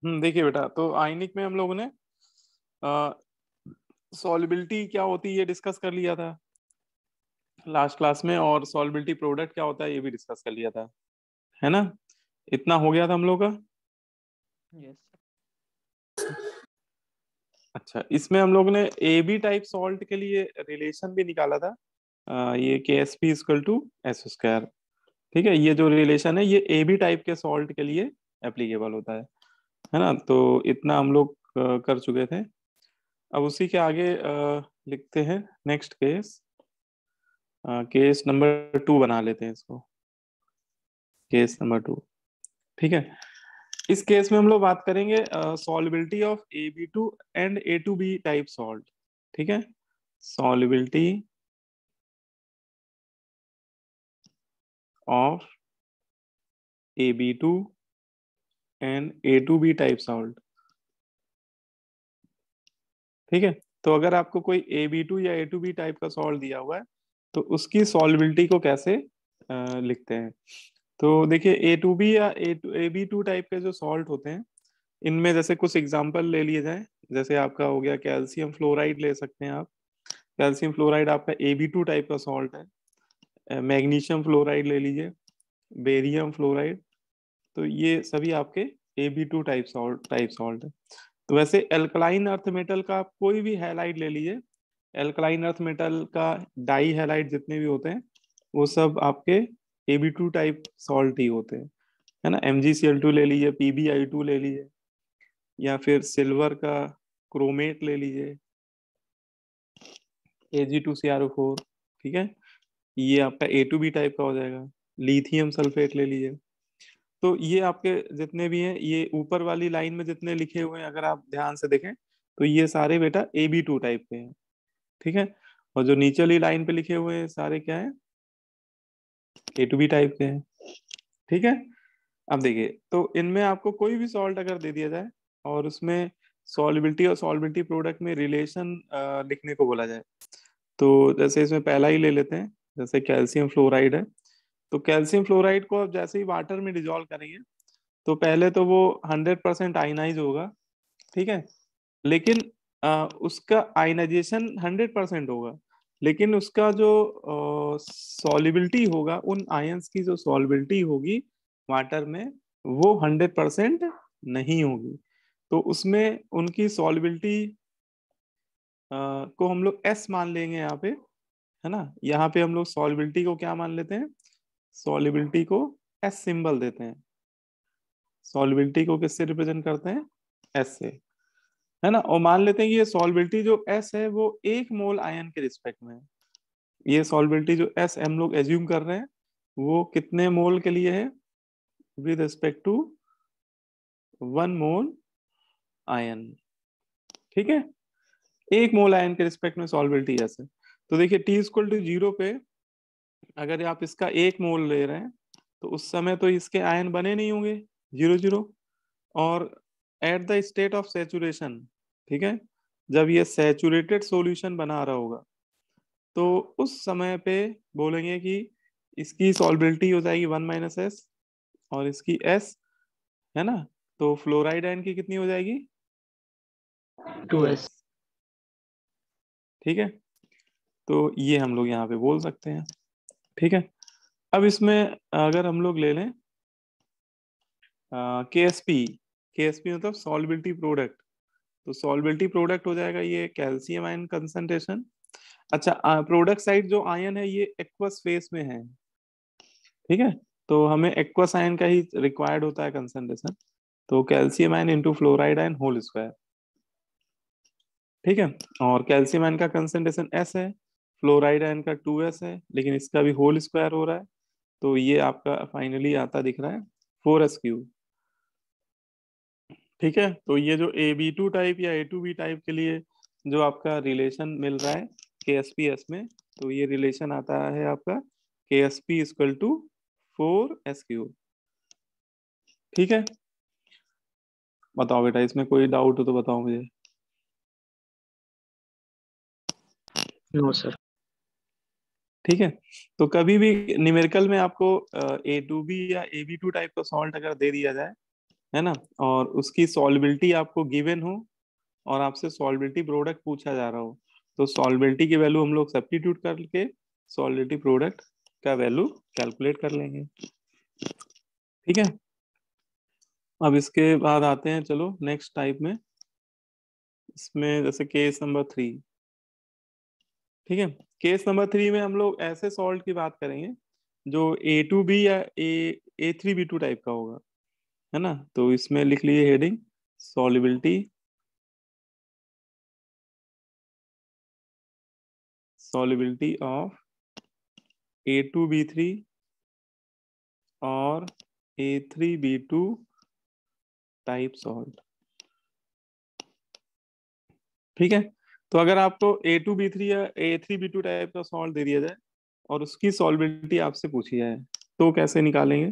देखिए बेटा, तो आयनिक में हम लोगों ने सॉल्युबिलिटी क्या होती है ये डिस्कस कर लिया था लास्ट क्लास में, और सॉल्युबिलिटी प्रोडक्ट क्या होता है ये भी डिस्कस कर लिया था, है ना? इतना हो गया था हम लोग का। यस। अच्छा, इसमें हम लोग ने ए बी टाइप सॉल्ट के लिए रिलेशन भी निकाला था। ये K S P equal to S square. ठीक है, ये जो रिलेशन है ये ए बी टाइप के सॉल्ट के लिए एप्लीकेबल होता है ना? तो इतना हम लोग कर चुके थे। अब उसी के आगे लिखते हैं नेक्स्ट केस। केस नंबर 2 बना लेते हैं इसको, केस नंबर 2। ठीक है, इस केस में हम लोग बात करेंगे solubility of Ab2 and A2B type salt. ठीक है, solubility of Ab2 and A2B type salt. ठीक है, तो अगर आपको कोई Ab2 या A2B टाइप का सॉल्ट दिया हुआ है तो उसकी सॉल्युबिलिटी को कैसे लिखते हैं? तो देखिए, A2B या AB2 टाइप के जो सॉल्ट होते हैं इनमें जैसे कुछ एग्जांपल ले लिए जाए। जैसे आपका हो गया कैल्शियम फ्लोराइड, ले सकते हैं आप। कैल्शियम फ्लोराइड आपका Ab2 टाइप का सॉल्ट है। मैग्नीशियम फ्लोराइड ले लीजिए, बेरियम फ्लोराइड, तो ये सभी आपके Ab2 टाइप सॉल्ट है। तो वैसे एल्कलाइन अर्थ मेटल का आप कोई भी हैलाइड ले लीजिए, एल्कलाइन अर्थ मेटल का डाई हैलाइड जितने भी होते हैं वो सब आपके Ab2 टाइप सॉल्ट ही होते हैं, है ना? MgCl2 ले लीजिए, PbI2 ले लीजिए, या फिर सिल्वर का क्रोमेट ले लीजिए, Ag2CrO4। ठीक है, ये आपका A2B टाइप का हो जाएगा। लिथियम सल्फेट ले लीजिए। तो ये आपके जितने भी हैं, ये ऊपर वाली लाइन में जितने लिखे हुए हैं अगर आप ध्यान से देखें तो ये सारे बेटा Ab2 टाइप के हैं। ठीक है, और जो नीचे वाली लाइन पे लिखे हुए हैं सारे क्या है? A2B टाइप के हैं। ठीक है, अब देखिए, तो इनमें आपको कोई भी सॉल्ट अगर दे दिया जाए और उसमें सॉल्युबिलिटी और सॉल्युबिलिटी प्रोडक्ट में रिलेशन लिखने को बोला जाए, तो जैसे इसमें पहला ही ले लेते हैं, जैसे कैल्शियम फ्लोराइड है। तो कैल्शियम फ्लोराइड को अब जैसे ही वाटर में डिजोल्व करेंगे तो पहले तो वो 100% आयनाइज होगा। ठीक है, लेकिन उसका आयनाइजेशन 100% होगा, लेकिन उसका जो सॉल्युबिलिटी होगा, उन आयंस की जो सॉल्युबिलिटी होगी वाटर में, वो 100% नहीं होगी। तो उसमें उनकी सॉल्युबिलिटी को हम लोग एस मान लेंगे यहाँ पे, है ना? यहाँ पे हम लोग सॉल्युबिलिटी को क्या मान लेते हैं? सॉल्युबिलिटी को एस सिंबल देते हैं। सॉल्युबिलिटी को किससे रिप्रेजेंट करते हैं? एस से, है ना? और मान लेते हैं कि ये सॉल्युबिलिटी जो एस है वो 1 मोल आयन के रिस्पेक्ट में है। ये सॉल्युबिलिटी जो एस हम लोग एज्यूम कर रहे हैं वो कितने मोल के लिए है? With respect to 1 mole ion. ठीक है, 1 मोल आयन के रिस्पेक्ट में सॉल्युबिलिटी एस है। तो देखिए, T=0 पे अगर आप इसका 1 मोल ले रहे हैं तो उस समय तो इसके आयन बने नहीं होंगे, 0 0। और at the state of saturation, ठीक है, जब ये सैचुरेटेड सॉल्यूशन बना रहा होगा तो उस समय पे बोलेंगे कि इसकी सॉल्बिलिटी हो जाएगी 1 - s और इसकी s, है ना? तो फ्लोराइड आयन की कितनी हो जाएगी? 2s। 2s। ठीक है, तो ये हम लोग यहाँ पे बोल सकते हैं। ठीक है, अब इसमें अगर हम लोग ले लें KSP, KSP मतलब सॉल्बिलिटी प्रोडक्ट, तो सॉल्बिलिटी प्रोडक्ट हो जाएगा ये कैल्शियम आयन कंसंट्रेशन। अच्छा, प्रोडक्ट साइड जो आयन है ये एक्वस फेस में है। ठीक है, तो हमें एक्वस आयन का ही रिक्वायर्ड होता है कंसंट्रेशन, तो calcium ion into fluoride ion whole square. ठीक है, और कैल्शियम आयन का कंसंट्रेशन S है, फ्लोराइड आयन का 2s है, लेकिन इसका भी होल स्क्वायर हो रहा है, तो ये आपका फाइनली आता दिख रहा है 4s3। ठीक है, तो ये जो Ab2 टाइप या A2B टाइप के लिए जो आपका रिलेशन मिल रहा है KSPS में, तो ये रिलेशन आता है आपका KSP=4s3। ठीक है, बताओ बेटा, इसमें कोई डाउट हो तो बताओ मुझे। No sir. ठीक है, तो कभी भी न्यूमेरिकल में आपको A2B या AB2 टाइप का सॉल्ट अगर दे दिया जाए है ना, और उसकी सॉल्युबिलिटी आपको गिवन हो और आपसे सॉल्युबिलिटी प्रोडक्ट पूछा जा रहा हो, तो सॉल्युबिलिटी की वैल्यू हम लोग सब्स्टिट्यूट करके सॉल्युबिलिटी प्रोडक्ट का वैल्यू कैलकुलेट कर लेंगे। ठीक है, अब इसके बाद आते हैं, चलो नेक्स्ट टाइप में। इसमें जैसे केस नंबर 3। ठीक है, केस नंबर 3 में हम लोग ऐसे सॉल्ट की बात करेंगे जो A2B या A3B2 टाइप का होगा, है ना। तो इसमें लिख लीजिए heading solubility, solubility of A2B3 और A3B2 टाइप सॉल्ट। ठीक है, तो अगर आपको A2B3 या A3B2 टाइप का सॉल्ट दे दिया जाए और उसकी सॉल्युबिलिटी आपसे पूछी जाए, तो कैसे निकालेंगे?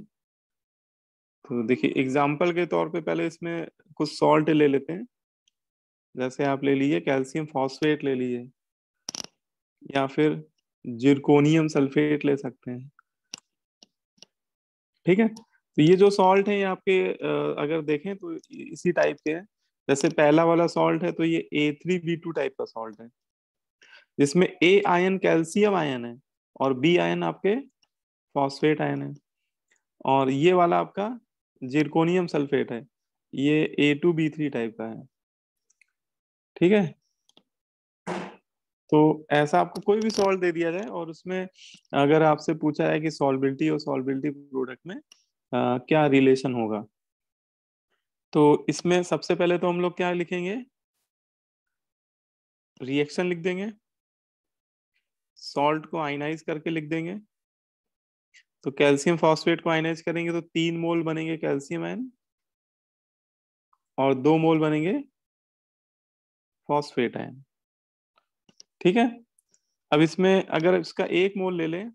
तो देखिए एग्जाम्पल के तौर पे पहले इसमें कुछ सॉल्ट ले लेते हैं। जैसे आप ले लीजिए कैल्शियम फॉस्फेट ले लीजिए, या फिर जिरकोनियम सल्फेट ले सकते हैं। ठीक है, तो ये जो सॉल्ट है ये आपके अगर देखें तो इसी टाइप के हैं। जैसे पहला वाला सॉल्ट है तो ये A3B2 टाइप का सॉल्ट है, जिसमें A आयन कैल्शियम आयन है और B आयन आपके फॉस्फेट आयन है, और ये वाला आपका जिरकोनियम सल्फेट है, ये A2B3 टाइप का है। ठीक है, तो ऐसा आपको कोई भी सॉल्ट दे दिया जाए और उसमें अगर आपसे पूछा है कि सॉल्बिलिटी और सॉल्बिलिटी प्रोडक्ट में क्या रिलेशन होगा, तो इसमें सबसे पहले तो हम लोग क्या लिखेंगे, रिएक्शन लिख देंगे, सॉल्ट को आयनाइज करके लिख देंगे। तो कैल्शियम फॉस्फेट को आयनाइज करेंगे तो 3 मोल बनेंगे कैल्शियम आयन और 2 मोल बनेंगे फॉस्फेट आयन। ठीक है, अब इसमें अगर इसका 1 मोल ले लें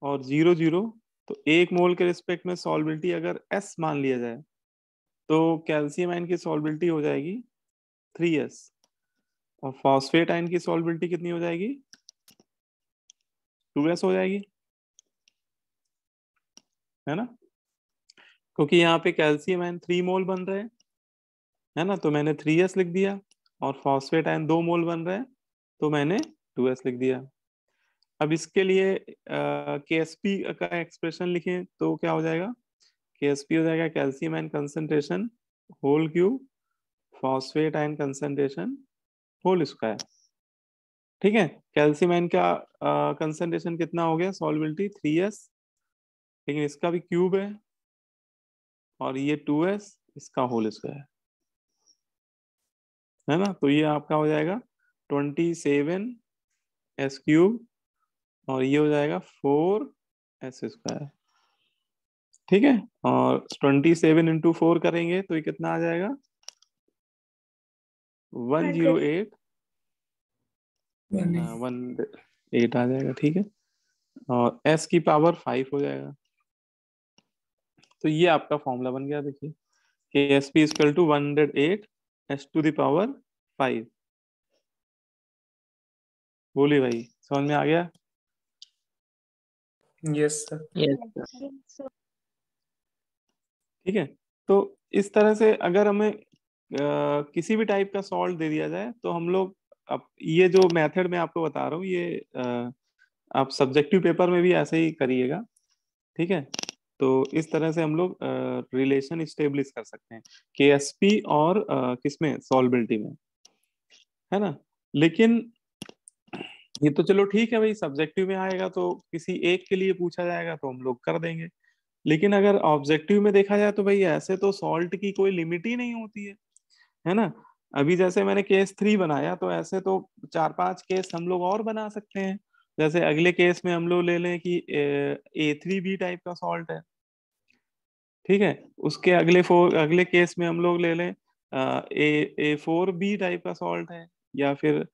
और 0 0, तो 1 मोल के रिस्पेक्ट में सॉल्बिलिटी अगर S मान लिया जाए तो कैल्शियम आयन की सॉल्बिलिटी हो जाएगी 3S, और फॉस्फेट आयन की सॉल्बिलिटी कितनी हो जाएगी, 2S हो जाएगी, है ना। क्योंकि यहाँ पे कैल्शियम आयन 3 मोल बन रहे हैं, है ना, तो मैंने 3S लिख दिया, और फॉस्फेट आयन 2 मोल बन रहे हैं तो मैंने 2S लिख दिया। अब इसके लिए KSP का एक्सप्रेशन लिखें तो क्या हो जाएगा, KSP हो जाएगा calcium ion concentration whole cube phosphate ion concentration whole square. ठीक है, कैल्शियम आयन का कंसंट्रेशन कितना हो गया, सॉल्युबिलिटी 3S, लेकिन इसका भी क्यूब और ये 2S, इसका होल स्क्वायर, है ना। तो ये आपका हो जाएगा 27S³ और ये हो जाएगा 4S²। ठीक है, और 27 × 4 करेंगे तो ये कितना आ जाएगा, 108, 108 आ जाएगा। ठीक है, और S की पावर 5 हो जाएगा। तो ये आपका फॉर्मूला बन गया, देखिए KSP = 108 S⁵ बोलिए भाई, समझ में आ गया? Yes sir. Yes, sir. ठीक है, तो इस तरह से अगर हमें किसी भी टाइप का सॉल्ट दे दिया जाए तो हम लोग, अब ये जो मेथड मैं आपको बता रहा हूँ ये आप सब्जेक्टिव पेपर में भी ऐसे ही करिएगा। ठीक है, तो इस तरह से हम लोग रिलेशन स्टेब्लिश कर सकते हैं KSP और किसमें, सॉल्बिलिटी में, है ना। लेकिन ये तो चलो ठीक है भाई, सब्जेक्टिव में आएगा तो किसी एक के लिए पूछा जाएगा तो हम लोग कर देंगे। लेकिन अगर ऑब्जेक्टिव में देखा जाए तो भाई ऐसे तो सॉल्ट की कोई लिमिट ही नहीं होती है ना। अभी जैसे मैंने केस 3 बनाया तो ऐसे तो 4 5 केस हम लोग और बना सकते हैं। जैसे अगले केस में हम लोग ले लें कि A3B टाइप का सॉल्ट है। ठीक है, उसके अगले केस में हम लोग ले लें A4B टाइप का सॉल्ट है, या फिर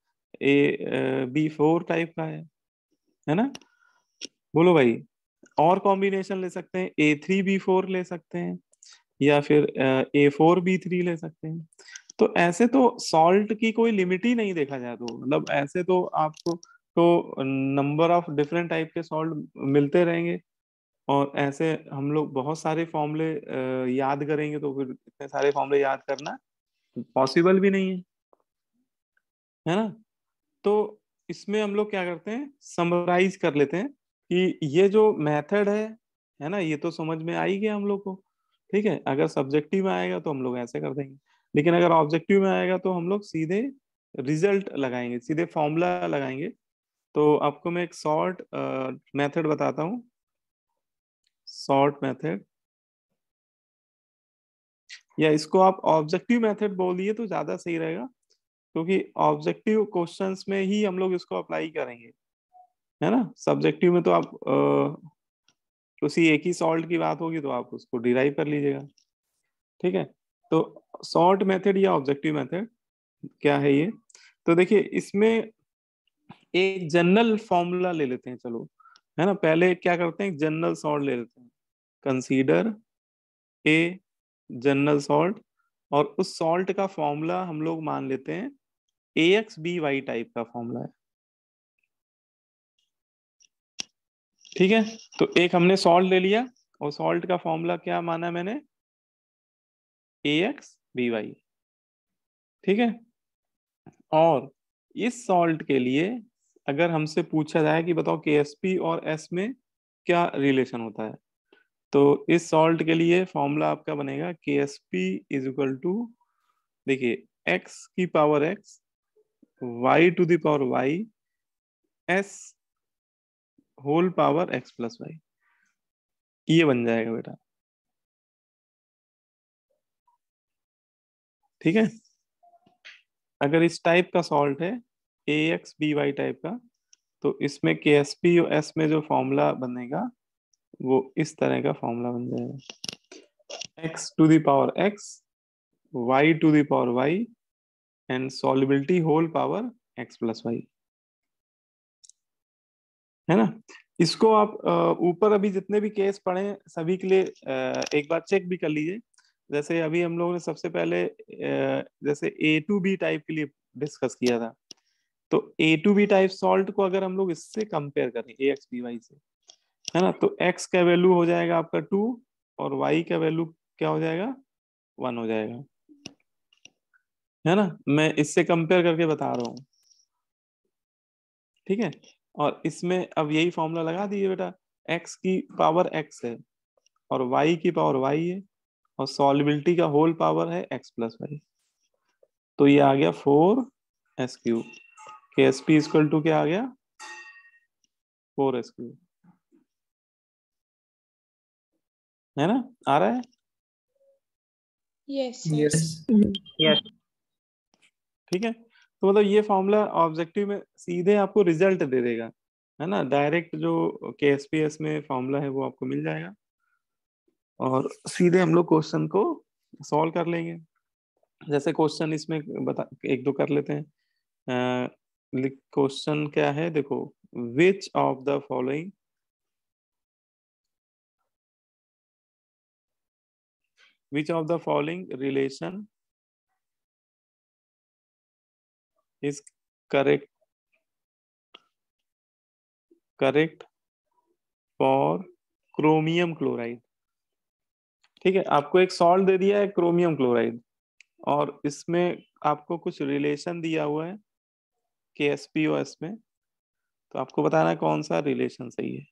B4 टाइप का है ना। बोलो भाई, और कॉम्बिनेशन ले सकते हैं, A3B4 ले सकते हैं, या फिर A4B3 ले सकते हैं। तो ऐसे तो सॉल्ट की कोई लिमिट ही नहीं देखा जाए, तो मतलब ऐसे तो आपको तो नंबर ऑफ डिफरेंट टाइप के सॉल्ट मिलते रहेंगे। और ऐसे हम लोग बहुत सारे फॉर्मूले याद करेंगे, तो फिर इतने सारे फॉर्मूले याद करना पॉसिबल भी नहीं है ना। तो इसमें हम लोग क्या करते हैं, समराइज कर लेते हैं कि ये जो मेथड है ना, ये तो समझ में आ ही गया हम लोग को। ठीक है, अगर सब्जेक्टिव में आएगा तो हम लोग ऐसे कर देंगे, लेकिन अगर ऑब्जेक्टिव में आएगा तो हम लोग सीधे रिजल्ट लगाएंगे, सीधे फॉर्मूला लगाएंगे। तो आपको मैं एक शॉर्ट मेथड बताता हूँ, शॉर्ट मेथड, या इसको आप ऑब्जेक्टिव मेथड बोलिए तो ज्यादा सही रहेगा, क्योंकि ऑब्जेक्टिव क्वेश्चंस में ही हम लोग इसको अप्लाई करेंगे, है ना। सब्जेक्टिव में तो आप उसी एक ही सॉल्ट की बात होगी तो आप उसको डिराइव कर लीजिएगा। ठीक है, तो शॉर्ट मेथड या ऑब्जेक्टिव मेथड क्या है ये, तो देखिए इसमें एक जनरल फॉर्मूला ले लेते हैं, चलो, है ना। पहले क्या करते हैं, जनरल सॉल्ट ले लेते हैं, कंसीडर ए जनरल सॉल्ट, और उस सॉल्ट का फॉर्मूला हम लोग मान लेते हैं AX/BY टाइप का फॉर्मूला है। ठीक है, तो एक हमने सॉल्ट ले लिया, और सॉल्ट का फॉर्मूला क्या माना मैंने, AX/BY। ठीक है, और इस सॉल्ट के लिए अगर हमसे पूछा जाए कि बताओ KSP और S में क्या रिलेशन होता है, तो इस सॉल्ट के लिए फॉर्मूला आपका बनेगा KSP इज इक्वल टू, देखिए, x की power x, y to the power y, s whole power x plus y, ये बन जाएगा बेटा। ठीक है, अगर इस टाइप का सॉल्ट है AX/BY टाइप का, तो इसमें KSP और S में जो फॉर्मूला बनेगा वो इस तरह का फॉर्मूला बन जाएगा, x to the power x, y to the power y, and solubility whole power x plus y, है ना। इसको आप ऊपर अभी जितने भी केस पढ़े हैं, सभी के लिए एक बार चेक भी कर लीजिए। जैसे अभी हम लोगों ने सबसे पहले जैसे A2B टाइप के लिए डिस्कस किया था, तो A2B टाइप सॉल्ट को अगर हम लोग इससे कंपेयर करें AX/BY से, है ना, तो x का वैल्यू हो जाएगा आपका 2, और y का वैल्यू क्या हो जाएगा, 1 हो जाएगा, है ना। मैं इससे कंपेयर करके बता रहा हूँ। ठीक है, और इसमें अब यही फॉर्मूला लगा दीजिए बेटा, x की पावर x है, और y की पावर y है, और सॉल्युबिलिटी का होल पावर है x प्लस वाई, तो ये आ गया 4s3। KSP इक्वल टू क्या आ गया, 4s3, है ना, आ रहा है। Yes, Yes. sir. Yes. ठीक है, तो मतलब ये फॉर्मूला ऑब्जेक्टिव में सीधे आपको रिजल्ट दे देगा, है ना। डायरेक्ट जो KSPS में फॉर्मूला है वो आपको मिल जाएगा, और सीधे हम लोग क्वेश्चन को सॉल्व कर लेंगे। जैसे क्वेश्चन इसमें बता, एक दो कर लेते हैं। क्वेश्चन क्या है, देखो, which of the following, which of the following relation is correct for chromium chloride. ठीक है, आपको एक सॉल्ट दे दिया है क्रोमियम क्लोराइड, और इसमें आपको कुछ रिलेशन दिया हुआ है KSPOS में, तो आपको बताना है कौन सा रिलेशन सही है।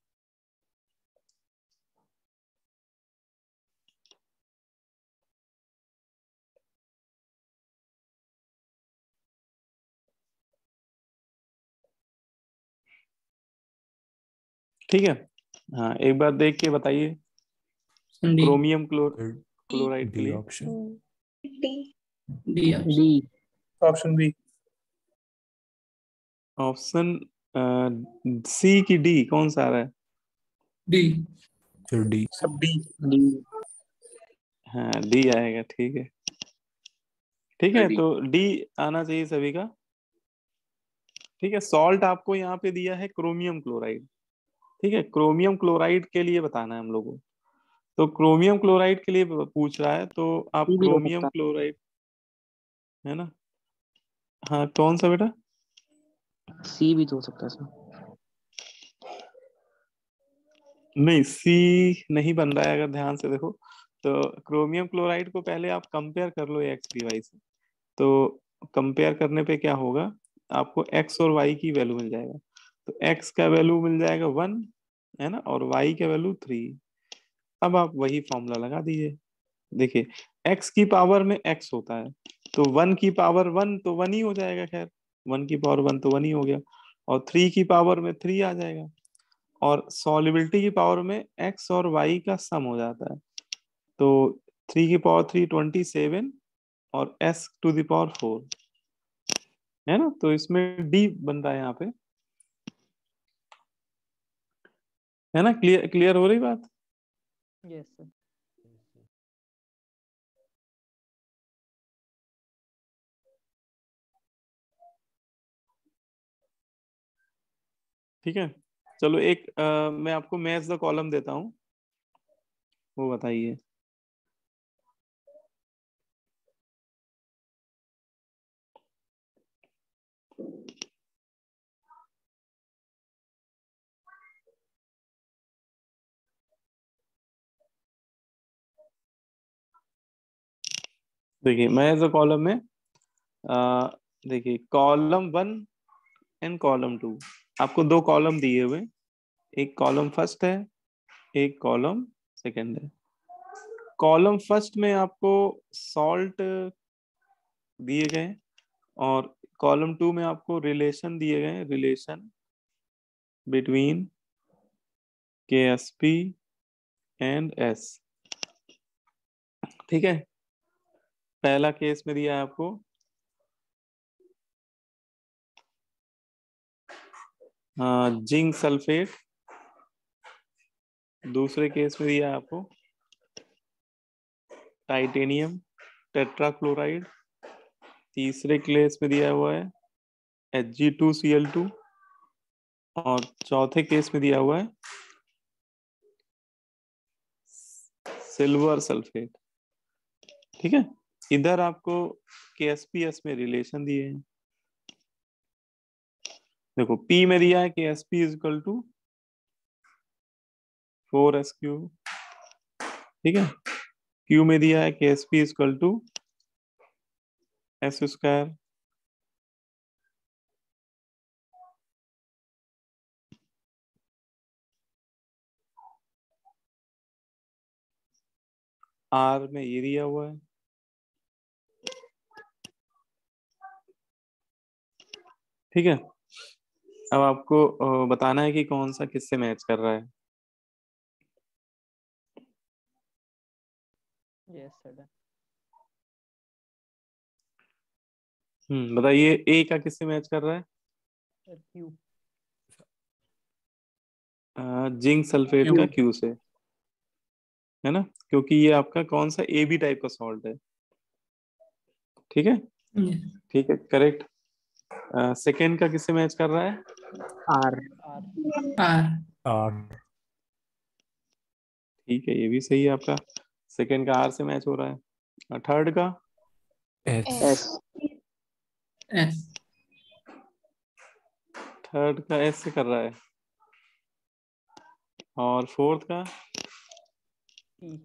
ठीक है, हाँ, एक बार देख के बताइए D. क्रोमियम क्लोराइड के डी लिए। Option. D. D. D. Option B, option C की डी, कौन सा आ रहा है, D. फिर डी। सब D. D. हाँ डी आएगा। ठीक है, ठीक है, D. तो डी आना चाहिए सभी का। ठीक है, सॉल्ट आपको यहाँ पे दिया है क्रोमियम क्लोराइड। ठीक है, क्रोमियम क्लोराइड के लिए बताना है हम लोगों को, तो क्रोमियम क्लोराइड के लिए पूछ रहा है, तो आप C भी हो क्रोमियम सकता क्लोराइड, है ना, हाँ कौन सा बेटा, है, C भी तो हो सकता है सर। नहीं, सी नहीं बन रहा है, अगर ध्यान से देखो तो क्रोमियम क्लोराइड को पहले आप कंपेयर कर लो एक्स डी वाई से। तो कंपेयर करने पे क्या होगा, आपको एक्स और वाई की वैल्यू मिल जाएगा। तो एक्स का वैल्यू मिल जाएगा 1, है ना, और वाई का वैल्यू 3। अब आप वही फॉर्मूला लगा दीजिए। देखिए, एक्स की पावर में एक्स होता है, तो 1 की पावर 1 तो 1 ही हो जाएगा। खैर, 1 की पावर 1 तो 1 ही हो गया। और 3 की पावर में 3 आ जाएगा। और सॉल्युबिलिटी की पावर में एक्स और वाई का सम हो जाता है। तो 3 की पावर 3 27, और एस टू द पावर 4, है ना। तो इसमें डी बन रहा है यहाँ पे, है ना। क्लियर क्लियर हो रही बात। Yes sir. ठीक है, चलो एक मैं आपको मैच द कॉलम देता हूँ, वो बताइए। देखिए, मैच द कॉलम में अ, देखिए कॉलम 1 एंड कॉलम 2, आपको दो कॉलम दिए हुए। एक कॉलम फर्स्ट है, एक कॉलम सेकंड है। कॉलम फर्स्ट में आपको सॉल्ट दिए गए, और कॉलम 2 में आपको रिलेशन दिए गए, relation between KSP and S। ठीक है, पहला केस में दिया है आपको जिंक सल्फेट, दूसरे केस में दिया है आपको टाइटेनियम टेट्राक्लोराइड, तीसरे केस में दिया हुआ है Hg2Cl2, और चौथे केस में दिया हुआ है सिल्वर सल्फेट। ठीक है, इधर आपको KSPS में रिलेशन दिए हैं। देखो, P में दिया है KSP is equal to 4S3। ठीक है, Q में दिया है KSP is equal to S²। R में ये दिया हुआ है। ठीक है, अब आपको बताना है कि कौन सा किससे मैच कर रहा है। Yes sir. बताइए, ए का किससे मैच कर रहा है। Sir Q. जिंक सल्फेट का क्यू। Q से, है ना, क्योंकि ये आपका कौन सा AB टाइप का सॉल्ट है। ठीक है, ठीक है, करेक्ट। सेकेंड का किससे मैच कर रहा है। आर। आर। आर। आर। ठीक है, ये भी सही है आपका। सेकेंड का R से मैच हो रहा है। थर्ड का एस। एस। एस। थर्ड का S से कर रहा है। और फोर्थ का टी।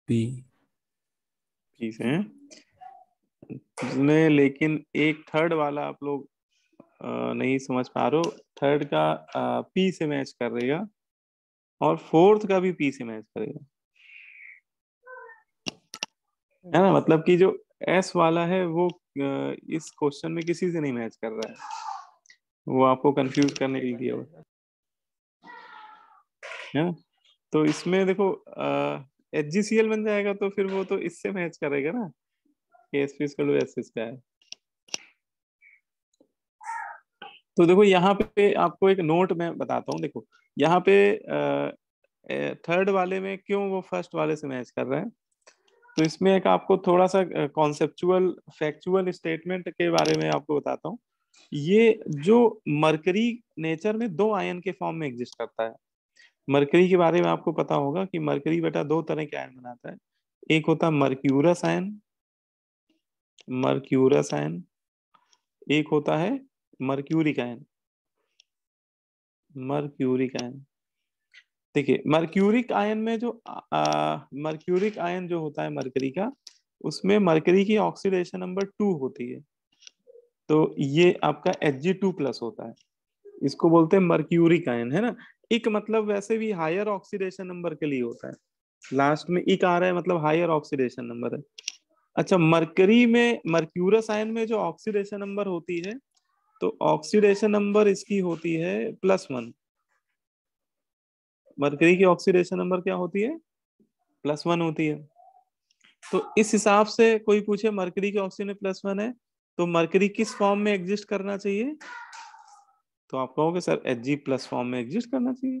पी। P से है। इसमें लेकिन एक थर्ड वाला आप लोग नहीं समझ पा रहे हो। थर्ड का P से मैच कर रहेगा, और फोर्थ का भी P से मैच करेगा, है ना। मतलब कि जो S वाला है वो इस क्वेश्चन में किसी से नहीं मैच कर रहा है, वो आपको कंफ्यूज करने के लिए दिया हुआ है ना। तो इसमें देखो HgCl बन जाएगा, तो फिर वो तो इससे मैच करेगा ना, KSP S का है। तो देखो, यहाँ पे आपको एक नोट मैं बताता हूँ। देखो, यहाँ पे थर्ड वाले में क्यों वो फर्स्ट वाले से मैच कर रहा है। तो इसमें एक आपको थोड़ा सा कॉन्सेप्चुअल फैक्चुअल स्टेटमेंट के बारे में आपको बताता हूँ। ये जो मरकरी नेचर में दो आयन के फॉर्म में एग्जिस्ट करता है। मरकरी के बारे में आपको पता होगा कि मरकरी बेटा दो तरह के आयन बनाता है। एक होता है मर्क्यूरस आयन, मर्क्यूरस आयन। एक होता है मर्क्यूरिक आयन, मर्क्यूरिक आयन। देखिए मर्क्यूरिक आयन में जो मर्क्यूरिक आयन जो होता है मरकरी का, उसमें मरकरी की ऑक्सीडेशन नंबर 2 होती है, तो ये आपका Hg2+ होता है, इसको बोलते हैं मर्क्यूरिक आयन, है ना। इक मतलब वैसे भी हायर ऑक्सीडेशन नंबर के लिए होता है, लास्ट में इक आ रहा है मतलब हायर ऑक्सीडेशन नंबर है। अच्छा, मरकरी में मर्क्यूरस आयन में जो ऑक्सीडेशन नंबर होती है, तो ऑक्सीडेशन नंबर इसकी होती है +1। मरकरी की ऑक्सीडेशन नंबर क्या होती है? +1 होती है। तो इस हिसाब से कोई पूछे मरकरी की ऑक्सीजन +1 है, तो मरकरी किस फॉर्म में एग्जिस्ट करना चाहिए? तो आप कहोगे सर Hg+ फॉर्म में एग्जिस्ट करना चाहिए,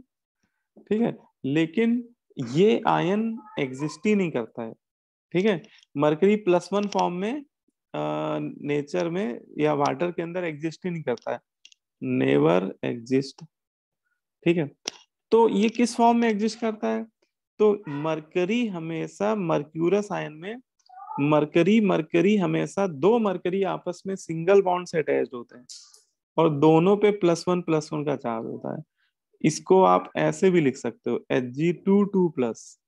ठीक है। लेकिन ये आयन एग्जिस्ट ही नहीं करता है, ठीक है। मरकरी +1 फॉर्म में नेचर में या वाटर के अंदर एग्जिस्ट ही नहीं करता है, नेवर एग्जिस्ट, ठीक है। तो ये किस फॉर्म में एग्जिस्ट करता है? तो मरकरी हमेशा मर्क्यूरस आयन में मरकरी मरकरी हमेशा दो मरकरी आपस में सिंगल बॉन्ड से अटैच्ड होते हैं और दोनों पे +1+1 का चार्ज होता है। इसको आप ऐसे भी लिख सकते हो Hg2+।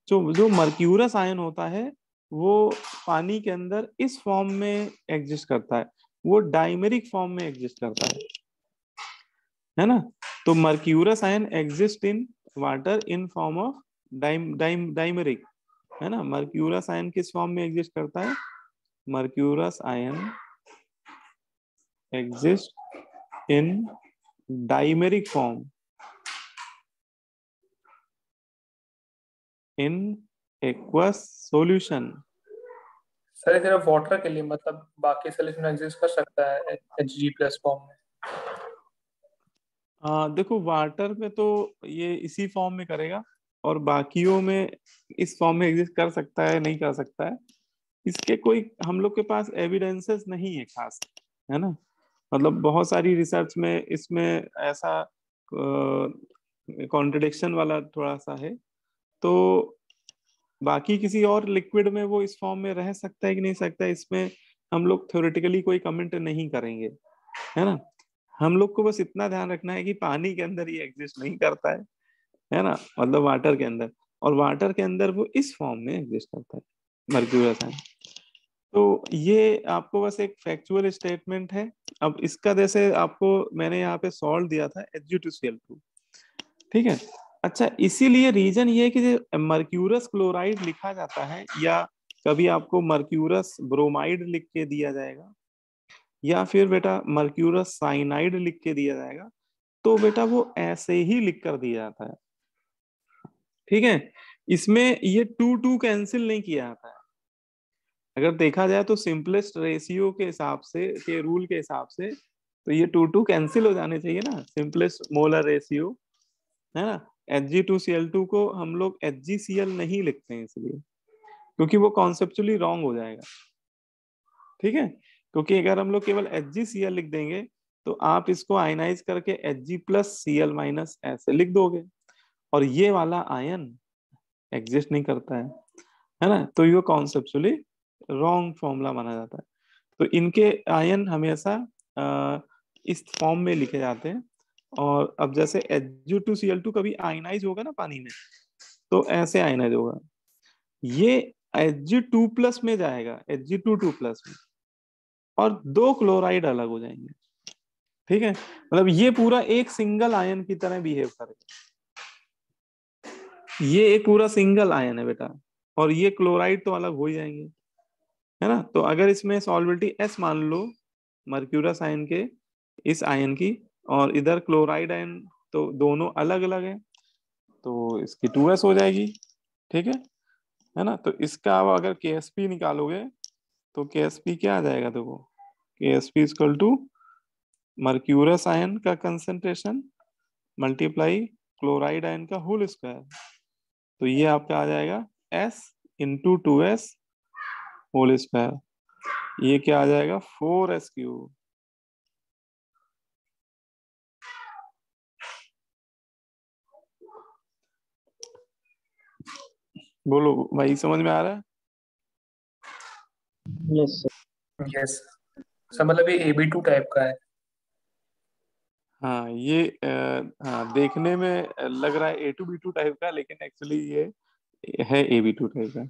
जो मर्क्यूरस आयन होता है वो पानी के अंदर इस फॉर्म में एग्जिस्ट करता है, वो डाइमेरिक फॉर्म में एग्जिस्ट करता है ना। तो mercurous ion exist in water in form of dimeric, है ना। मर्क्यूरस आयन किस फॉर्म में एग्जिस्ट करता है? Mercurous ion exist in dimeric form in aqueous solution. Sir ये सिर्फ वाटर के लिए, मतलब बाकी सॉल्यूशन एग्जिस्ट कर सकता है Hg+ फॉर्म में? देखो वाटर में तो ये इसी फॉर्म में करेगा, और बाकियों में इस फॉर्म में एग्जिस्ट कर सकता है नहीं कर सकता है, इसके कोई हम लोग के पास एविडेंसेस नहीं है खास, है ना। मतलब बहुत सारी रिसर्च में इसमें ऐसा कॉन्ट्रडिक्शन वाला थोड़ा सा है, तो बाकी किसी और लिक्विड में वो इस फॉर्म में रह सकता है कि नहीं सकता है, इसमें हम लोग थ्योरेटिकली कोई कमेंट नहीं करेंगे, है ना। हम लोग को बस इतना ध्यान रखना है कि पानी के अंदर ये एग्जिस्ट नहीं करता है ना, मतलब वाटर के अंदर, और वाटर के अंदर वो इस फॉर्म में एग्जिस्ट करता है मर्क्यूरस आयन। तो ये आपको बस एक फैक्चुअल स्टेटमेंट है। अब इसका जैसे आपको मैंने यहाँ पे सॉल्व दिया था Hg2Cl2, ठीक है। अच्छा, इसीलिए रीजन ये है कि मर्क्यूरस क्लोराइड लिखा जाता है, या कभी आपको मर्क्यूरस ब्रोमाइड लिख के दिया जाएगा, या फिर बेटा मर्क्यूरस साइनाइड लिख के दिया जाएगा, तो बेटा वो ऐसे ही लिख कर दिया जाता है, ठीक है। इसमें ये 2 कैंसिल नहीं किया जाता है। अगर देखा जाए तो सिंपलेस्ट रेशियो के हिसाब से, के रूल के हिसाब से, तो ये 2 कैंसिल हो जाने चाहिए ना, सिंपलेस्ट मोलर रेशियो, है ना। Hg2Cl2 को हम लोग HgCl नहीं लिखते हैं इसलिए, क्योंकि वो कॉन्सेप्चुअली रॉन्ग हो जाएगा, ठीक है। क्योंकि अगर हम लोग केवल HgCl लिख देंगे तो आप इसको आयनाइज करके Hg+Cl- ऐसे लिख दोगे, और ये वाला आयन एग्जिस्ट नहीं करता है ना। तो ये कॉन्सेप्चुअली रॉन्ग फॉर्मूला माना जाता है। तो इनके आयन हमेशा इस फॉर्म में लिखे जाते हैं। और अब जैसे Hg2Cl2 कभी आयनाइज होगा ना पानी में, तो ऐसे आयनाइज होगा, ये Hg2+ में जाएगा, Hg2+ में, और 2 क्लोराइड अलग हो जाएंगे, ठीक है। मतलब ये पूरा एक सिंगल आयन की तरह बिहेव करेगा, ये एक पूरा सिंगल आयन है बेटा, और ये क्लोराइड तो अलग हो ही जाएंगे, है ना। तो अगर इसमें सॉल्वेबिलिटी S मान लो मर्क्यूरस आयन के, इस आयन की, और इधर क्लोराइड आयन, तो दोनों अलग अलग है, तो इसकी 2S हो जाएगी, ठीक है ना। तो इसका अब अगर KSP निकालोगे तो KSP क्या आ जाएगा? देखो KSP equal to mercurous ion का कंसेंट्रेशन मल्टीप्लाई क्लोराइड आयन का होल स्क्वायर, तो ये आपका आ जाएगा S × 2S होल स्क्वायर, ये क्या आ जाएगा? 4S³। बोलो भाई, समझ में आ रहा है? Yes sir. यस सर, मतलब ये AB2 टाइप का है। हाँ ये हाँ देखने में लग रहा है A2B2 टाइप का, लेकिन एक्चुअली ये है AB2 टाइप का।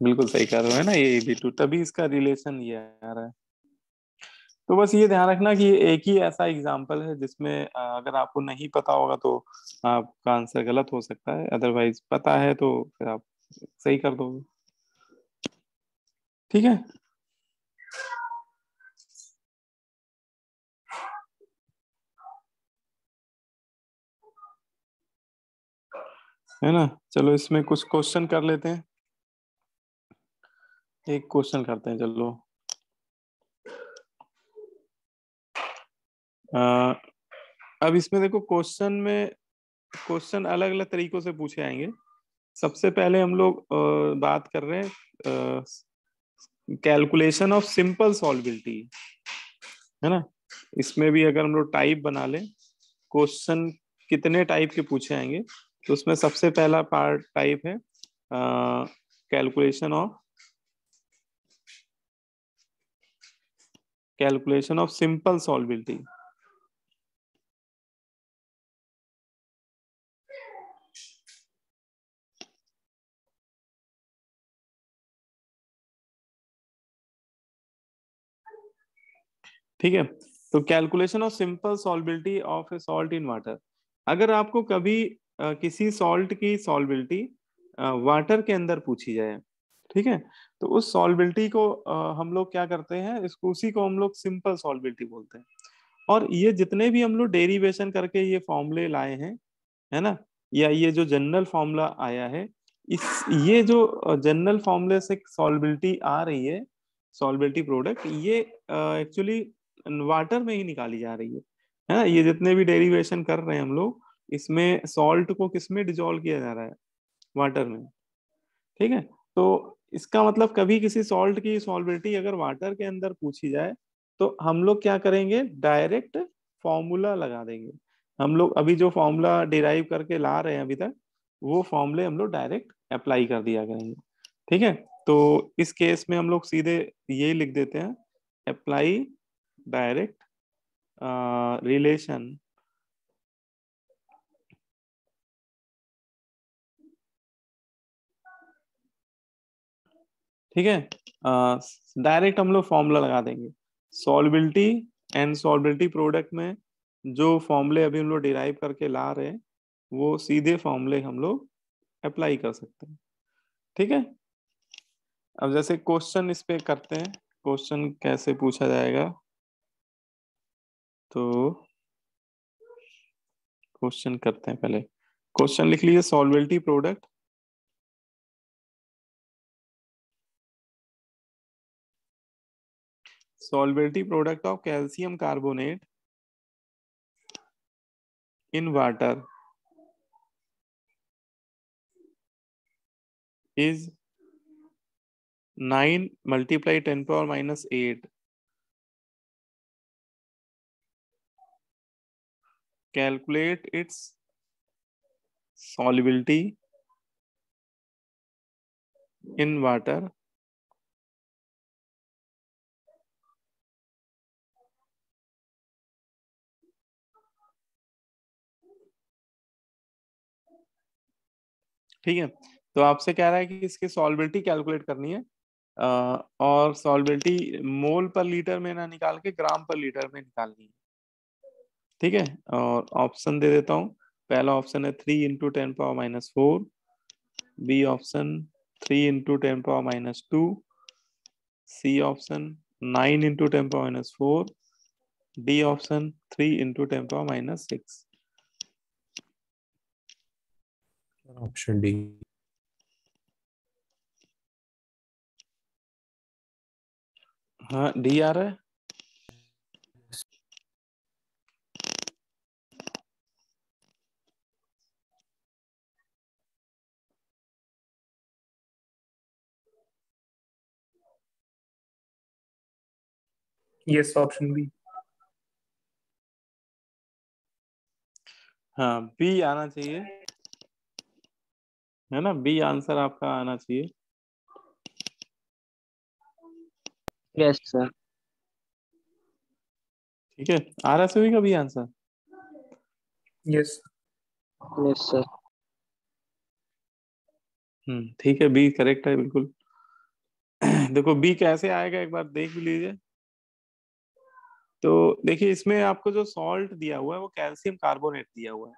बिल्कुल सही कह रहे हो, है ना, ये AB2, तभी इसका रिलेशन ये आ रहा है। तो बस ये ध्यान रखना कि ये एक ही ऐसा एग्जाम्पल है जिसमें अगर आपको नहीं पता होगा तो आपका आंसर गलत हो सकता है, अदरवाइज पता है तो फिर आप सही कर दोगे। ठीक है ना। चलो इसमें कुछ क्वेश्चन कर लेते हैं, एक क्वेश्चन करते हैं चलो। अ, अब इसमें देखो क्वेश्चन अलग अलग तरीकों से पूछे आएंगे। सबसे पहले हम लोग बात कर रहे हैं कैलकुलेशन ऑफ सिंपल सॉल्विलिटी, है ना। इसमें भी अगर हम लोग टाइप बना लें, क्वेश्चन कितने टाइप के पूछे आएंगे, तो उसमें सबसे पहला पार्ट टाइप है कैलकुलेशन ऑफ सिंपल सॉल्विलिटी। ठीक है, तो calculation of simple solubility of a salt in water. अगर आपको कभी किसी सॉल्ट की सॉल्बिलिटी वाटर के अंदर पूछी जाए, ठीक है, तो उस सॉल्बिलिटी को हम लोग क्या करते हैं, इसको उसी को हम लोग सिंपल सॉल्बिलिटी बोलते हैं। और ये जितने भी हम लोग डेरिवेशन करके ये फॉर्मूले लाए हैं, है ना, या ये जो जनरल फॉर्मूला आया है, इस ये जो जनरल फॉर्मूले से सॉल्बिलिटी आ रही है, सॉल्बिलिटी प्रोडक्ट, ये एक्चुअली वाटर में ही निकाली जा रही है ना। ये जितने भी डेरिवेशन कर रहे हैं हम लोग, इसमें सॉल्ट को किसमें डिजोल्व किया जा रहा है, वाटर में। ठीक है, तो इसका मतलब कभी किसी सॉल्ट की सॉल्बिलिटी अगर वाटर के अंदर पूछी जाए, तो हम लोग क्या करेंगे, डायरेक्ट फॉर्मूला लगा देंगे। हम लोग अभी जो फॉर्मूला डिराइव करके ला रहे हैं अभी तक, वो फॉर्मूले हम लोग डायरेक्ट अप्लाई कर दिया करेंगे। ठीक है, तो इस केस में हम लोग सीधे ये लिख देते हैं, अप्लाई डायरेक्ट रिलेशन ठीक है, डायरेक्ट हम लोग फॉर्मूला लगा देंगे। सॉल्बिलिटी एंड सॉल्बिलिटी प्रोडक्ट में जो फॉर्मूले अभी हम लोग डिराइव करके ला रहे हैं, वो सीधे फॉर्मूले हम लोग अप्लाई कर सकते हैं। ठीक है, अब जैसे क्वेश्चन इस पे करते हैं, क्वेश्चन कैसे पूछा जाएगा, तो क्वेश्चन करते हैं। पहले क्वेश्चन लिख लीजिए, solubility product of calcium carbonate in water is 9 multiply 10 power minus 8. Calculate its solubility in water ठीक है, तो आपसे कह रहा है कि इसकी सॉल्बिलिटी कैलकुलेट करनी है, और सॉल्बिलिटी मोल पर लीटर में ना निकाल के ग्राम पर लीटर में निकालनी है। ठीक है, और ऑप्शन दे देता हूँ। पहला ऑप्शन है 3 × 10⁻⁴, B option 3 × 10⁻², C option 9 × 10⁻⁴, D option 3 × 10⁻�6। Option D. हाँ डी आ रहा है। Yes, option B. हाँ बी आना चाहिए, है ना, बी आंसर आपका आना चाहिए। Yes sir. ठीक है, आ रहा है सभी का भी आंसर? Yes yes sir. ठीक है, बी करेक्ट है बिल्कुल। देखो बी कैसे आएगा एक बार देख भी लीजिए। तो देखिए इसमें आपको जो सॉल्ट दिया हुआ है वो कैल्शियम कार्बोनेट दिया हुआ है,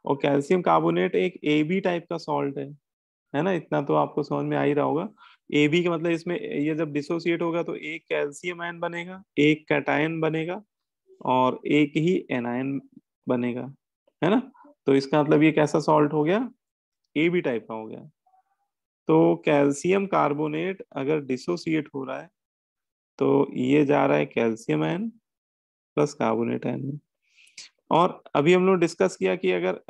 और कैल्शियम कार्बोनेट एक AB टाइप का सॉल्ट है ना, इतना तो आपको समझ में आ ही रहा होगा। AB का मतलब इसमें ये जब डिसोसिएट होगा तो एक कैल्शियम आयन बनेगा, एक कैटायन बनेगा, और एक ही एनायन बनेगा, है ना। तो इसका मतलब ये कैसा सॉल्ट हो गया, AB टाइप का हो गया। तो कैल्शियम कार्बोनेट अगर डिसोसिएट हो रहा है तो ये जा रहा है calcium ion plus carbonate ion में। और अभी हम लोग डिस्कस किया कि अगर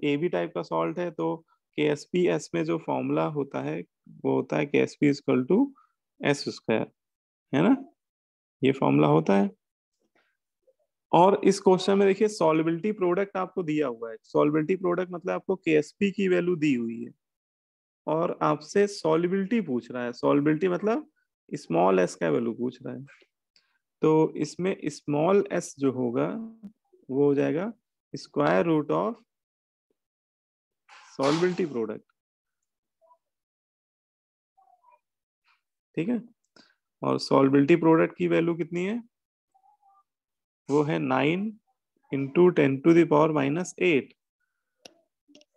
AB टाइप का सॉल्ट है तो KSPS में जो फॉर्मूला होता है वो होता है KSP equal to S square, है ना, ये फॉर्मूला होता है। और इस क्वेश्चन में देखिए सॉल्युबिलिटी प्रोडक्ट आपको दिया हुआ है। सॉल्युबिलिटी प्रोडक्ट मतलब आपको KSP की वैल्यू दी हुई है और आपसे सॉल्युबिलिटी पूछ रहा है। सॉल्युबिलिटी मतलब स्मॉल s का वैल्यू पूछ रहा है। तो इसमें स्मॉल s जो होगा वो हो जाएगा square root of solubility product, ठीक है। और सॉल्युबिलिटी प्रोडक्ट की वैल्यू कितनी है, वो है 9 इंटू 10⁻⁻8।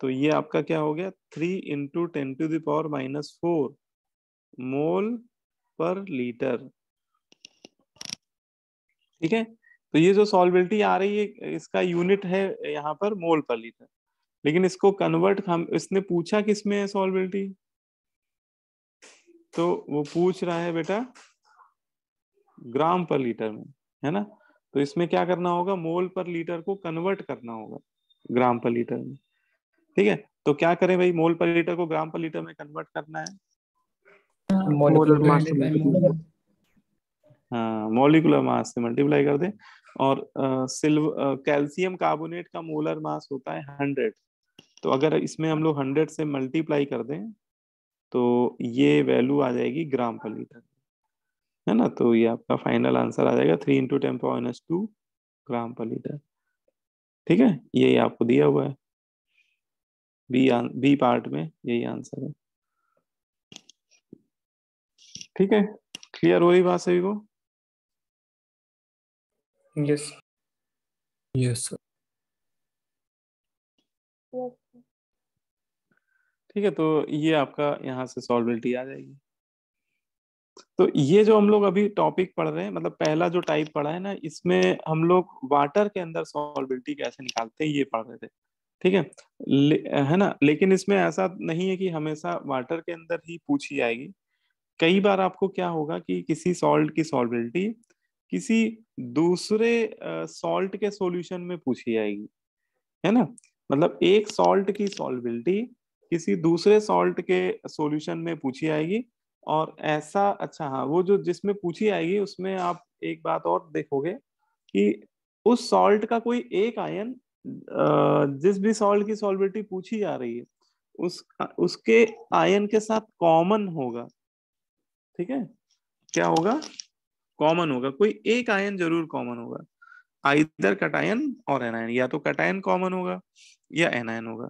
तो ये आपका क्या हो गया, 3 इंटू 10⁻⁻4 मोल पर लीटर, ठीक है। तो ये जो सॉल्युबिलिटी आ रही है इसका यूनिट है यहाँ पर मोल पर लीटर, लेकिन इसको कन्वर्ट हम इसने पूछा किस में है सॉल्युबिलिटी, तो वो पूछ रहा है बेटा ग्राम पर लीटर में, है ना। तो इसमें क्या करना होगा, मोल पर लीटर को कन्वर्ट करना होगा ग्राम पर लीटर में, ठीक है। तो क्या करें भाई, मोल पर लीटर को ग्राम पर लीटर में कन्वर्ट करना है, मोलर मास से डिवाइडेड बाय मल्टीप्लाई। मोल। हाँ मॉलिक्यूलर मास से मल्टीप्लाई कर दें। और सिल्वर कैल्शियम कार्बोनेट का मोलर मास होता है 100, तो अगर इसमें हम लोग 100 से मल्टीप्लाई कर दें तो ये वैल्यू आ जाएगी ग्राम पर लीटर, है ना। तो ये आपका फाइनल आंसर आ जाएगा 3 इंटू 10⁻², ग्राम पर लीटर, ठीक है। यही आपको दिया हुआ है बी पार्ट में, यही आंसर है, ठीक है। क्लियर हो रही बात सभी को? Yes yes sir. ठीक है, तो ये आपका यहाँ से सॉल्बिलिटी आ जाएगी। तो ये जो हम लोग अभी टॉपिक पढ़ रहे हैं, मतलब पहला जो टाइप पढ़ा है ना, इसमें हम लोग वाटर के अंदर सॉल्बिलिटी कैसे निकालते हैं ये पढ़ रहे थे, ठीक है। है ना, लेकिन इसमें ऐसा नहीं है कि हमेशा वाटर के अंदर ही पूछी जाएगी। कई बार आपको क्या होगा कि किसी सॉल्ट की सॉल्बिलिटी किसी दूसरे सॉल्ट के सॉल्यूशन में पूछी जाएगी, है ना। मतलब एक सॉल्ट की सॉल्बिलिटी किसी दूसरे सॉल्ट के सॉल्यूशन में पूछी आएगी। और ऐसा, अच्छा हाँ, वो जो जिसमें पूछी आएगी उसमें आप एक बात और देखोगे कि उस सॉल्ट का कोई एक आयन जिस भी सॉल्ट की सॉल्बिलिटी पूछी जा रही है उस उसके आयन के साथ कॉमन होगा, ठीक है। क्या होगा, कॉमन होगा, कोई एक आयन जरूर कॉमन होगा। आइदर कटायन और एनायन, या तो कटायन कॉमन होगा या एनायन होगा।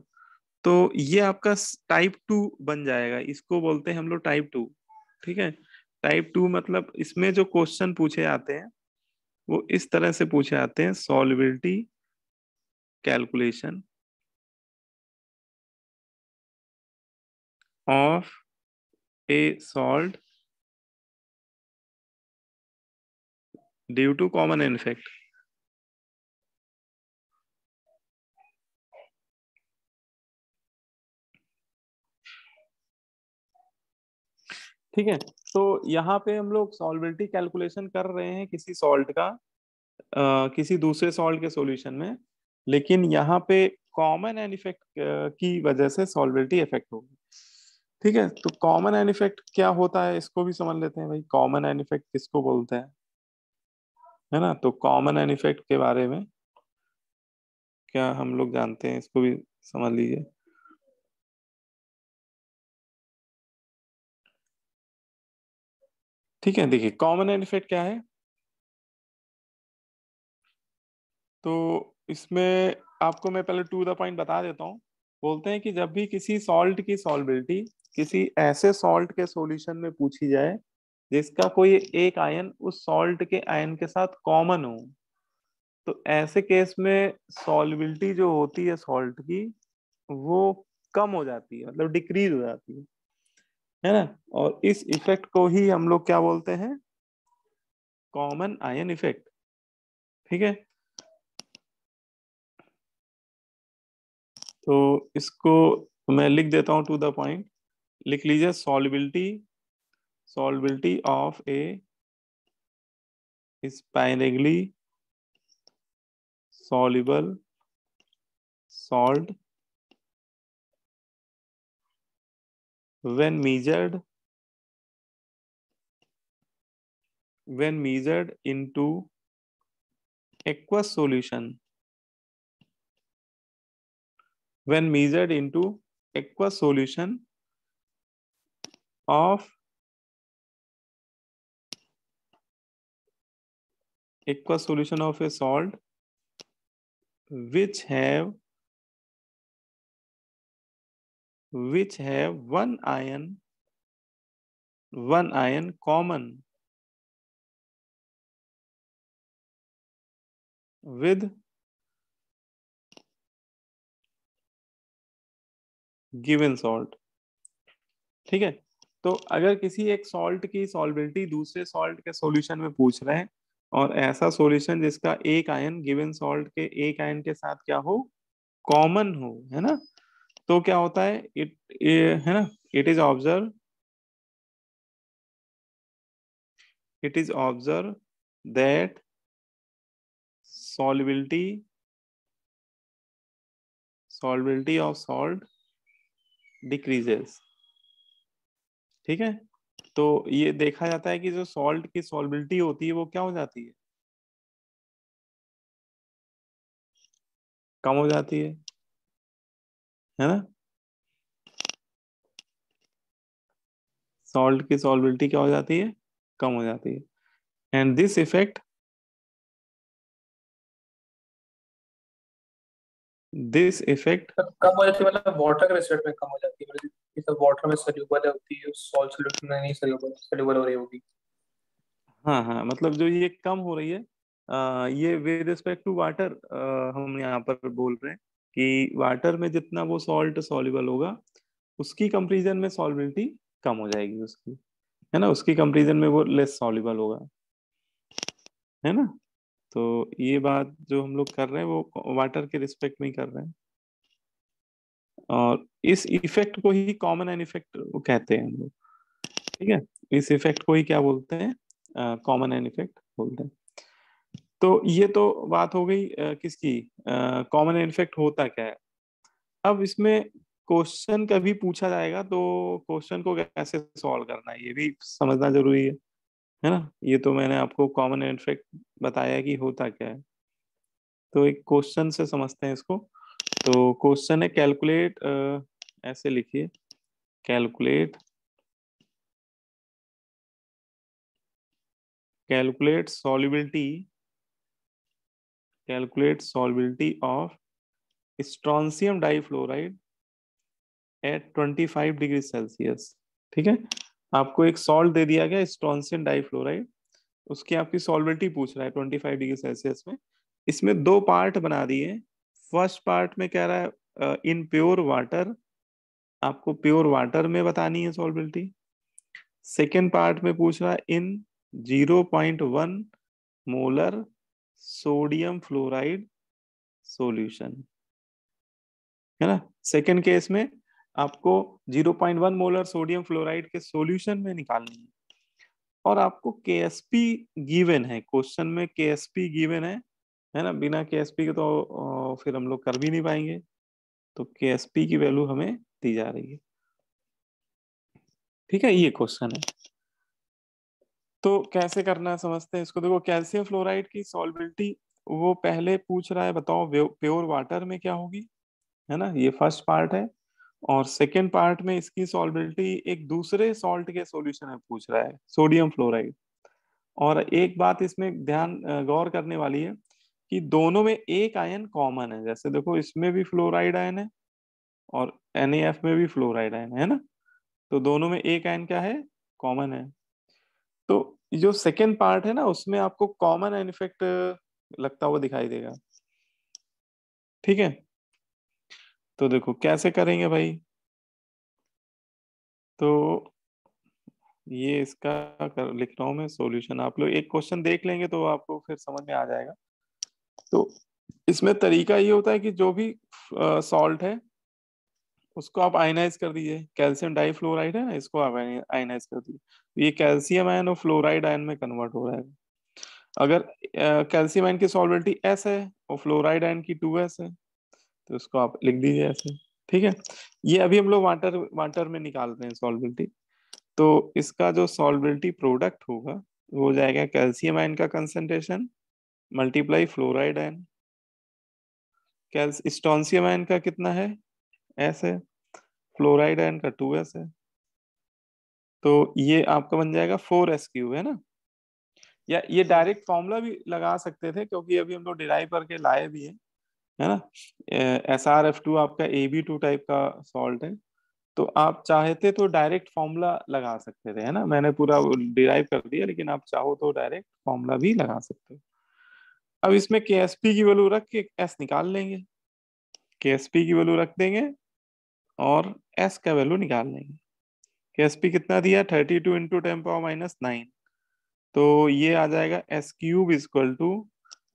तो ये आपका टाइप 2 बन जाएगा, इसको बोलते हैं हम लोग टाइप 2, ठीक है। टाइप 2 मतलब इसमें जो क्वेश्चन पूछे जाते हैं वो इस तरह से पूछे जाते हैं, solubility calculation of a salt due to common ion effect. ठीक है, तो यहाँ पे हम लोग सॉल्युबिलिटी कैलकुलेशन कर रहे हैं किसी सॉल्ट का किसी दूसरे सॉल्ट के सॉल्यूशन में, लेकिन यहाँ पे कॉमन एन इफेक्ट की वजह से सॉल्युबिलिटी इफेक्ट होगी, ठीक है। तो कॉमन एन इफेक्ट क्या होता है इसको भी समझ लेते हैं भाई, कॉमन एन इफेक्ट किसको बोलते हैं, है ना। तो कॉमन एन इफेक्ट के बारे में क्या हम लोग जानते हैं, इसको भी समझ लीजिए। ठीक है, देखिए कॉमन एन इफेक्ट क्या है, तो इसमें आपको मैं पहले टू द पॉइंट बता देता हूँ। बोलते हैं कि जब भी किसी सॉल्ट की सॉल्बिलिटी किसी ऐसे सॉल्ट के सॉल्यूशन में पूछी जाए जिसका कोई एक आयन उस सॉल्ट के आयन के साथ कॉमन हो, तो ऐसे केस में सॉल्बिलिटी जो होती है सॉल्ट की वो कम हो जाती है, मतलब डिक्रीज हो जाती है ना। और इस इफेक्ट को ही हम लोग क्या बोलते हैं, कॉमन आयन इफेक्ट। ठीक है, तो इसको मैं लिख देता हूं टू द पॉइंट। लिख लीजिए, solubility of a sparingly soluble salt when measured into aqueous solution, when measured into aqueous solution of a salt which have one ion common with given salt। ठीक है, तो अगर किसी एक सॉल्ट की सॉल्बिलिटी दूसरे सॉल्ट के सॉल्यूशन में पूछ रहे हैं और ऐसा सॉल्यूशन जिसका एक आयन गिवन सॉल्ट के एक आयन के साथ क्या हो, कॉमन हो, है ना, तो क्या होता है, है ना, it is observe that solubility of salt decreases। ठीक है, तो ये देखा जाता है कि जो सॉल्ट की सॉल्बिलिटी होती है वो क्या हो जाती है, कम हो जाती है ना। सॉल्ट की सॉल्बिलिटी क्या हो जाती है, कम हो जाती है। एंड दिस इफेक्ट कम हो जाती है मतलब वाटर के रिजल्ट में कम हो जाती है, मतलब ये सब वाटर में सोल्यूबल होती है, सॉल्ट सॉल्यूशन में नहीं सोल्यूबल हो रही होगी। हाँ हाँ, मतलब जो ये कम हो रही है, ये विद रिस्पेक्ट टू वाटर हम यहाँ पर बोल रहे हैं कि वाटर में जितना वो सॉल्ट सॉल्युबल होगा उसकी कंपैरिजन में सॉल्बिलिटी कम हो जाएगी उसकी, है ना, उसकी कंपैरिजन में वो लेस सॉल्युबल होगा, है ना। तो ये बात जो हम लोग कर रहे हैं वो वाटर के रिस्पेक्ट में ही कर रहे हैं, और इस इफेक्ट को ही कॉमन एन इफेक्ट कहते हैं हम लोग। ठीक है, इस इफेक्ट को ही क्या बोलते हैं, कॉमन एन इफेक्ट बोलते हैं। तो ये तो बात हो गई किसकी, कॉमन एन इफेक्ट होता क्या है। अब इसमें क्वेश्चन कभी पूछा जाएगा तो क्वेश्चन को कैसे सॉल्व करना है ये भी समझना जरूरी है ना। ये तो मैंने आपको कॉमन एन इफेक्ट बताया कि होता क्या है, तो एक क्वेश्चन से समझते हैं इसको। तो क्वेश्चन है कैलकुलेट, ऐसे लिखिए, calculate solubility of strontium difluoride at 25 degree Celsius. ठीक है, आपको एक सॉल्ट दे दिया गया स्ट्रॉन्सियम डाइफ्लोराइड, उसकी आपकी सॉल्बिलिटी पूछ रहा है 25 डिग्री सेल्सियस में। इसमें दो पार्ट बना दिए। फर्स्ट पार्ट में कह रहा है इन प्योर वाटर, आपको प्योर वाटर में बतानी है सॉल्बिलिटी। सेकेंड पार्ट में पूछ रहा है इन 0.1 मोलर सोडियम फ्लोराइड सॉल्यूशन, है ना। सेकेंड केस में आपको 0.1 मोलर सोडियम फ्लोराइड के सॉल्यूशन में निकालनी है, और आपको केएसपी गिवन है, क्वेश्चन में केएसपी गिवन है ना। बिना केएसपी के तो फिर हम लोग कर भी नहीं पाएंगे, तो केएसपी की वैल्यू हमें दी जा रही है। ठीक है, ये क्वेश्चन है, तो कैसे करना है समझते हैं इसको। देखो, कैल्शियम फ्लोराइड की सॉल्बिलिटी वो पहले पूछ रहा है, बताओ प्योर वाटर में क्या होगी, है ना, ये फर्स्ट पार्ट है। और सेकेंड पार्ट में इसकी सॉल्बिलिटी एक दूसरे सॉल्ट के सॉल्यूशन में पूछ रहा है, सोडियम फ्लोराइड। और एक बात इसमें ध्यान गौर करने वाली है कि दोनों में एक आयन कॉमन है। जैसे देखो इसमें भी फ्लोराइड आयन है और NaF में भी फ्लोराइड आयन है ना, तो दोनों में एक आयन क्या है, कॉमन है। तो जो सेकेंड पार्ट है ना उसमें आपको कॉमन आयन इफेक्ट लगता हुआ दिखाई देगा। ठीक है, तो देखो कैसे करेंगे भाई। तो ये इसका लिख रहा हूं मैं सॉल्यूशन, आप लोग एक क्वेश्चन देख लेंगे तो आपको फिर समझ में आ जाएगा। तो इसमें तरीका ये होता है कि जो भी सॉल्ट है उसको आप आयनाइज कर दीजिए। कैल्शियम डाइफ्लोराइड है ना, इसको आप आयनाइज कर दीजिए, तो ये कैल्शियम आयन और फ्लोराइड आयन में कन्वर्ट हो रहा है। अगर कैल्शियम आयन की सॉल्वेबिलिटी S है और फ्लोराइड आयन की 2S है तो इसको आप लिख दीजिए ऐसे। ठीक है, ये अभी हम लोग वाटर वाटर में निकाल रहे हैं सॉल्वेबिलिटी। तो इसका जो सॉल्वेबिलिटी प्रोडक्ट होगा वो हो जाएगा कैल्शियम आयन का concentration multiply fluoride ion. Strontium ion का कितना है, S है, फ्लोराइड आयन का 2S है, तो ये आपका बन जाएगा 4S³ है ना। या ये डायरेक्ट फॉर्मूला भी लगा सकते थे क्योंकि अभी हम लोग डिराइव करके लाए भी हैं, है ना। SrF2 आपका AB2 टाइप का सॉल्ट है, तो आप चाहते तो डायरेक्ट फॉर्मूला लगा सकते थे, है ना। मैंने पूरा डिराइव कर दिया, लेकिन आप चाहो तो डायरेक्ट फॉर्मूला भी लगा सकते हो। अब इसमें KSP की वैल्यू रख के S निकाल लेंगे, KSP की वैल्यू रख देंगे और S का वैल्यू निकाल लेंगे। KSP कितना दिया, 32 इंटू 10⁻⁹, तो ये आ जाएगा S³ इक्वल टू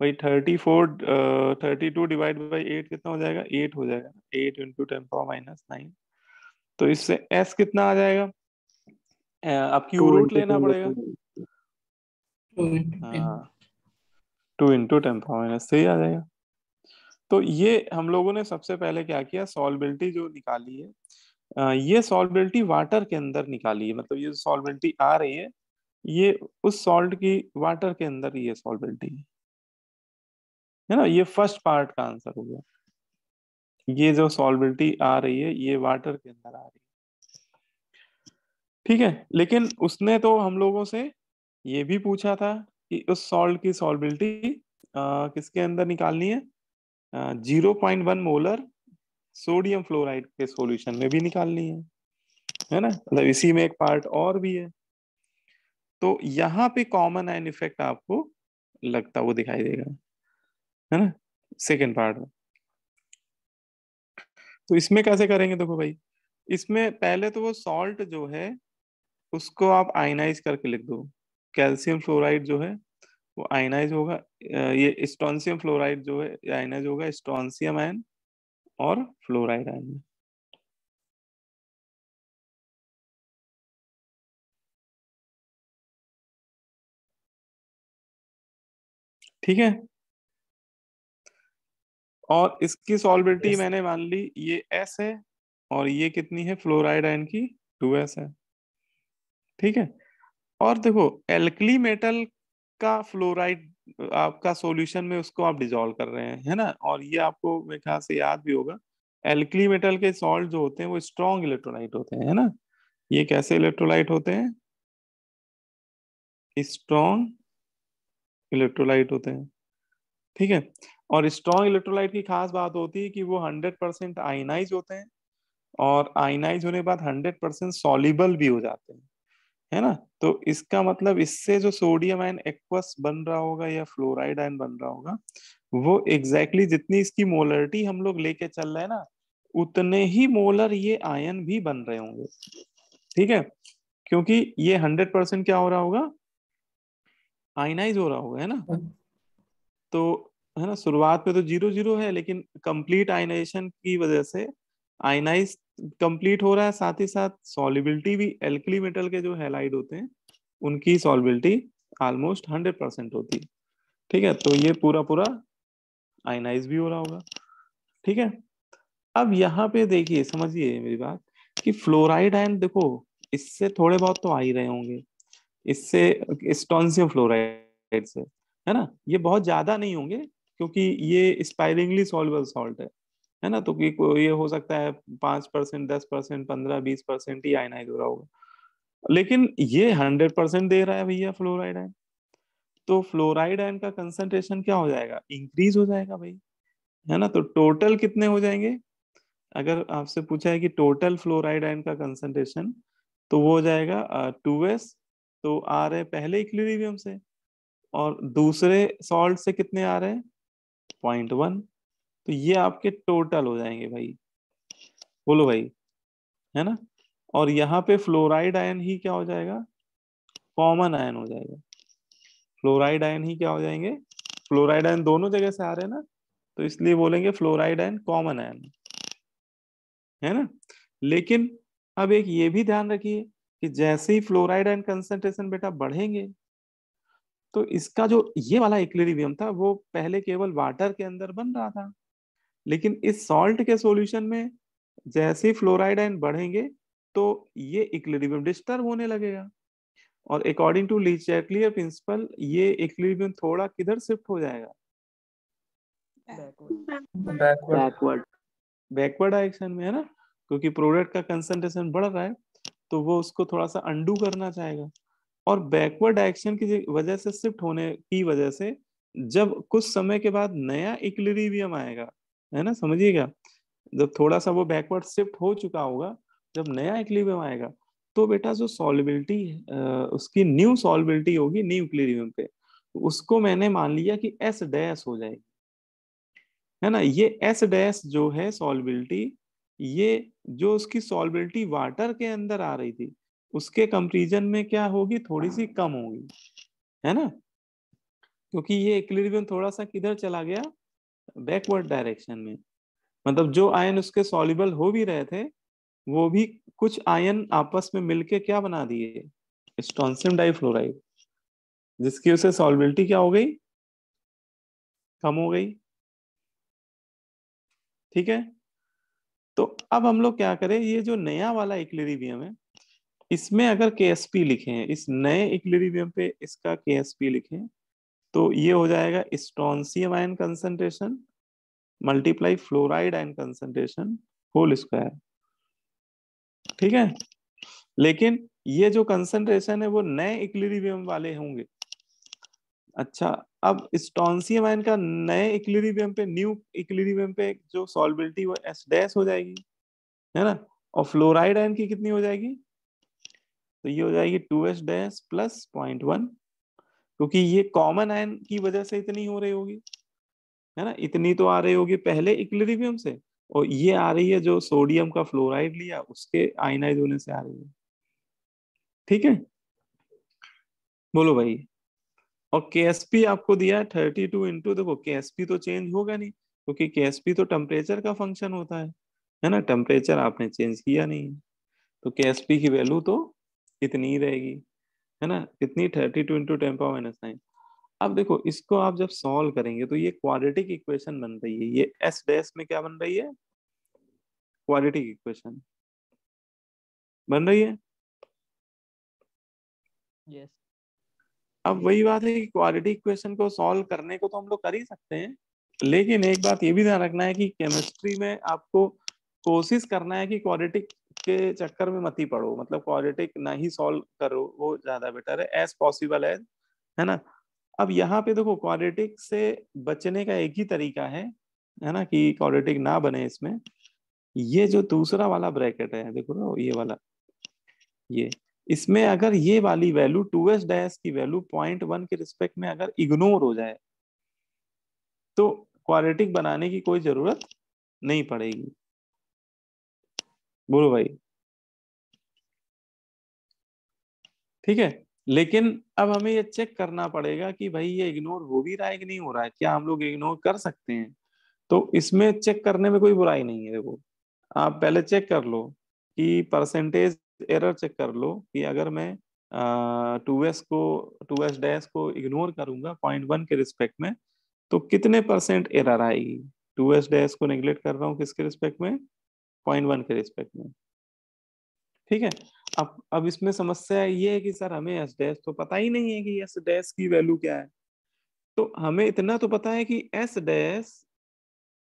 भाई 32 डिवाइड बाई 8 कितना हो जाएगा, 8 हो जाएगा, 8 इंटू 10⁻⁹। तो इससे S कितना आ जाएगा, अब क्यू 2 रूट into लेना 10 पड़ेगा। 2 इंटू 10⁻⁻, सही आ जाएगा। तो ये हम लोगों ने सबसे पहले क्या किया, सॉल्वेबिलिटी जो निकाली है, ये सॉल्वेबिलिटी वाटर के अंदर निकाली है। मतलब ये सॉल्वेबिलिटी आ रही है, ये उस सॉल्ट की वाटर के अंदर ये सॉल्वेबिलिटी है ना। ये फर्स्ट पार्ट का आंसर हो गया। ये जो सॉल्वेबिलिटी आ रही है ये वाटर के अंदर आ रही है। ठीक है, लेकिन उसने तो हम लोगों से ये भी पूछा था कि उस सॉल्ट की सॉल्वेबिलिटी किसके अंदर निकालनी है, 0.1 मोलर सोडियम फ्लोराइड के सॉल्यूशन में भी निकालनी है ना। मतलब इसी में एक पार्ट और भी है। तो यहाँ पे कॉमन आयन इफेक्ट आपको लगता वो दिखाई देगा, है ना, सेकेंड पार्ट में। तो इसमें कैसे करेंगे, देखो भाई, इसमें पहले तो वो सॉल्ट जो है उसको आप आयनाइज करके लिख दो। कैल्शियम फ्लोराइड जो है वो आयनाइज होगा, ये स्ट्रोंशियम फ्लोराइड जो है आयनाइज होगा स्ट्रोंशियम आयन और फ्लोराइड आयन में। ठीक है, और इसकी सॉल्वेबिलिटी मैंने मान ली ये S है और ये कितनी है, फ्लोराइड आयन की 2S है। ठीक है, और देखो एल्कली मेटल का फ्लोराइड आपका सॉल्यूशन में उसको आप डिजोल्व कर रहे हैं, है ना। और ये आपको मेरे ख्याल से याद भी होगा, एल्कली मेटल के सॉल्ट जो होते हैं वो स्ट्रॉन्ग इलेक्ट्रोलाइट होते हैं, है ना। ये कैसे इलेक्ट्रोलाइट होते हैं, स्ट्रॉन्ग इलेक्ट्रोलाइट होते हैं। ठीक है, और स्ट्रॉन्ग इलेक्ट्रोलाइट की खास बात होती है कि वो 100% आयनाइज होते हैं और आयनाइज होने के बाद 100% सॉल्युबल भी हो जाते हैं, है ना। तो इसका मतलब इससे जो सोडियम आयन एक्वस बन रहा होगा या फ्लोराइड आयन बन रहा होगा वो एग्जैक्टली जितनी इसकी मोलरिटी हम लोग लेके चल रहे हैं ना उतने ही मोलर ये आयन भी बन रहे होंगे। ठीक है, क्योंकि ये 100% क्या हो रहा होगा, आयनाइज हो रहा होगा, है ना। तो है ना, शुरुआत में तो 0 0 है, लेकिन कंप्लीट आयनाइजेशन की वजह से आयनाइज कंप्लीट हो रहा है, साथ ही साथ सॉल्युबिलिटी भी एल्कली मेटल के जो हैलाइड होते हैं उनकी सॉल्युबिलिटी ऑलमोस्ट 100% होती है। ठीक है, तो ये पूरा पूरा आयनाइज भी हो रहा होगा। ठीक है, अब यहाँ पे देखिए समझिए मेरी बात कि फ्लोराइड आयन देखो इससे थोड़े बहुत तो आ ही रहे होंगे, इससे स्ट्रोंशियम फ्लोराइड से, है ना। ये बहुत ज्यादा नहीं होंगे क्योंकि ये स्पाइरिंगली सॉल्युबल सॉल्ट है ना। तो ये हो सकता है 5%, 10%, 15-20% ही आयनाइज हो रहा होगा, लेकिन ये 100% दे रहा है भैया फ्लोराइड आयन। तो फ्लोराइड आयन का कंसंट्रेशन क्या हो जाएगा, इंक्रीज हो जाएगा भाई, है ना। तो टोटल कितने हो जाएंगे, अगर आपसे पूछा है कि टोटल फ्लोराइड आयन का कंसंट्रेशन, तो वो हो जाएगा 2s। तो आ रहे पहले इक्विलिब्रियम से, और दूसरे सॉल्ट से कितने आ रहे हैं, 0.1। तो ये आपके टोटल हो जाएंगे भाई, बोलो भाई, है ना। और यहाँ पे फ्लोराइड आयन ही क्या हो जाएगा, कॉमन आयन हो जाएगा। फ्लोराइड आयन ही क्या हो जाएंगे, फ्लोराइड आयन दोनों जगह से आ रहे हैं ना, तो इसलिए बोलेंगे फ्लोराइड आयन कॉमन आयन, है ना। लेकिन अब एक ये भी ध्यान रखिए कि जैसे ही फ्लोराइड आयन कंसंट्रेशन बेटा बढ़ेंगे, तो इसका जो ये वाला इक्विलिब्रियम था वो पहले केवल वाटर के अंदर बन रहा था, लेकिन इस सॉल्ट के सॉल्यूशन में जैसे ही फ्लोराइड आयन बढ़ेंगे तो ये इक्विलिब्रियम डिस्टर्ब होने लगेगा। और according to Le Chatelier principle ये इक्विलिब्रियम थोड़ा किधर शिफ्ट हो जाएगा, बैकवर्ड। बैकवर्ड। बैकवर्ड डायरेक्शन में, है ना, क्योंकि प्रोडक्ट का कंसंट्रेशन बढ़ रहा है तो वो उसको थोड़ा सा अंडू करना चाहेगा। और बैकवर्ड डायरेक्शन की वजह से, शिफ्ट होने की वजह से, जब कुछ समय के बाद नया इक्विलिब्रियम आएगा, है ना, समझिएगा, जब थोड़ा सा वो बैकवर्ड शिफ्ट हो चुका होगा, जब नया इक्विलिब्रियम आएगा, तो बेटा जो सॉल्युबिलिटी उसकी न्यू सॉल्युबिलिटी होगी न्यू इक्विलिब्रियम पे, उसको मैंने मान लिया कि एस डैश हो जाएगी, है ना। ये एस डैश जो है सॉल्युबिलिटी, ये जो उसकी सॉल्युबिलिटी वाटर के अंदर आ रही थी उसके कंपैरिजन में क्या होगी, थोड़ी सी कम होगी, है ना, क्योंकि ये इक्विलिब्रियम थोड़ा सा किधर चला गया, बैकवर्ड डायरेक्शन में। मतलब जो आयन उसके सॉल्युबल हो भी रहे थे, वो भी कुछ आयन आपस में मिलके क्या बना दिए, स्ट्रोंशियम डाइफ्लोराइड, जिसकी उसे सॉल्युबिलिटी क्या हो गई, कम हो गई। ठीक है, तो अब हम लोग क्या करें, ये जो नया वाला इक्विलिब्रियम है इसमें अगर KSP लिखें, इस नए इक्विलिब्रियम पे इसका KSP लिखें, तो ये हो जाएगा strontium ion concentration multiply fluoride ion concentration whole square. ठीक है, लेकिन ये जो कंसंट्रेशन है वो नए इक्विलिब्रियम वाले होंगे। अच्छा, अब स्ट्रोंशियम आयन का नए इक्विलिब्रियम पे, न्यू इक्विलिब्रियम पे जो सॉल्युबिलिटी वो एस डैश हो जाएगी, है ना। और फ्लोराइड आयन की कितनी हो जाएगी, तो ये हो जाएगी 2s डैश प्लस 0.1, क्योंकि ये कॉमन आयन की वजह से इतनी हो रही होगी, है ना, इतनी तो आ रही होगी पहले इक्विलिब्रियम से, और ये आ रही है जो सोडियम का फ्लोराइड लिया उसके आयनाइज होने से आ रही है। ठीक है, बोलो भाई। और KSP आपको दिया है 32 इंटू, देखो KSP तो चेंज होगा नहीं, क्योंकि KSP तो टेम्परेचर का फंक्शन होता है ना, टेम्परेचर आपने चेंज किया नहीं है, तो KSP की वैल्यू तो इतनी ही रहेगी, है ना, इतनी 32 इंटू 10⁻⁹। अब देखो इसको आप जब सॉल्व करेंगे तो ये क्वाड्रेटिक इक्वेशन बन रही है, ये एस डैश में क्या बन रही है, क्वाड्रेटिक इक्वेशन बन रही है। यस। अब वही बात है कि क्वाड्रेटिक इक्वेशन को सॉल्व करने को तो हम लोग कर ही सकते हैं, लेकिन एक बात ये भी ध्यान रखना है कि केमिस्ट्री में आपको कोशिश करना है कि क्वाड्रेटिक के चक्कर में मत ही पड़ो, मतलब क्वाड्रेटिक ना ही सॉल्व करो, वो ज्यादा बेटर है एज पॉसिबल है ना। अब यहाँ पे देखो क्वाड्रेटिक से बचने का एक ही तरीका है ना, कि क्वाड्रेटिक ना बने इसमें, ये जो दूसरा वाला ब्रैकेट है देखो ना, ये वाला, ये इसमें अगर ये वाली वैल्यू 2s डैश की वैल्यू 0.1 के रिस्पेक्ट में अगर इग्नोर हो जाए तो क्वाड्रेटिक बनाने की कोई जरूरत नहीं पड़ेगी। बोलो भाई, ठीक है। लेकिन अब हमें ये चेक करना पड़ेगा कि भाई ये इग्नोर हो भी रहा है कि नहीं हो रहा है, क्या हम लोग इग्नोर कर सकते हैं, तो इसमें चेक करने में कोई बुराई नहीं है। देखो आप पहले चेक कर लो कि परसेंटेज एरर चेक कर लो कि अगर मैं 2s डैश को इग्नोर करूंगा 0.1 के रिस्पेक्ट में तो कितने % एरर आएगी। 2s डैश को नेग्लेक्ट कर रहा हूँ किसके रिस्पेक्ट में, 0.1 के रिस्पेक्ट में। ठीक है, अब इसमें समस्या ये है कि सर हमें एस डैश तो पता ही नहीं है कि एस डैश की वैल्यू क्या है। तो हमें इतना तो पता है कि एस डैश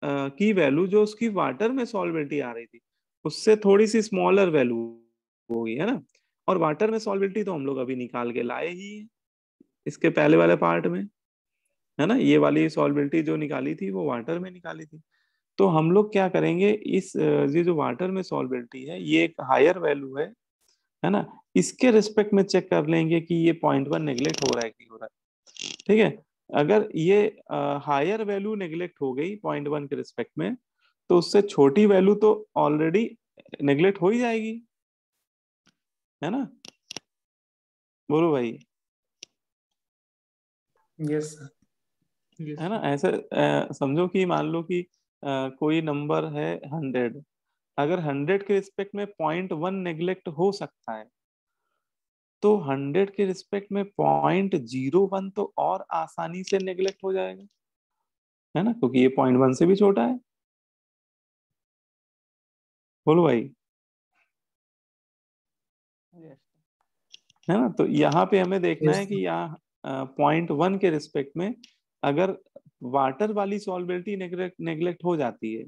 की वैल्यू जो उसकी वाटर में सॉल्युबिलिटी आ रही थी उससे थोड़ी सी स्मॉलर वैल्यू होगी, है ना। और वाटर में सॉल्युबिलिटी तो हम लोग अभी निकाल के लाए ही हैं, इसके पहले वाले पार्ट में, है ना, ये वाली सॉल्बिलिटी जो निकाली थी वो वाटर में निकाली थी। तो हम लोग क्या करेंगे, इस ये जो वाटर में सॉल्बिलिटी है ये एक हायर वैल्यू है ना, इसके रिस्पेक्ट में चेक कर लेंगे कि ये 0.1 नेग्लेक्ट हो रहा है कि हो रहा है। ठीक है, अगर ये हायर वैल्यू नेग्लेक्ट हो गई 0.1 के रिस्पेक्ट में, तो उससे छोटी वैल्यू तो ऑलरेडी नेग्लेक्ट हो ही जाएगी, है ना, बोलो भाई। Yes sir. है ना, ऐसे समझो कि मान लो कि कोई नंबर है 100, अगर 100 के रिस्पेक्ट में 0.1 नेग्लेक्ट हो सकता है, तो 100 के रिस्पेक्ट में 0.01 तो और आसानी से नेग्लेक्ट हो जाएगा, है ना, क्योंकि ये 0.1 से भी छोटा है। बोलो भाई, Yes. है ना। तो यहाँ पे हमें देखना यस है कि यहाँ 0.1 के रिस्पेक्ट में अगर वाटर वाली सॉल्बिलिटी नेग्लेक्ट हो जाती है,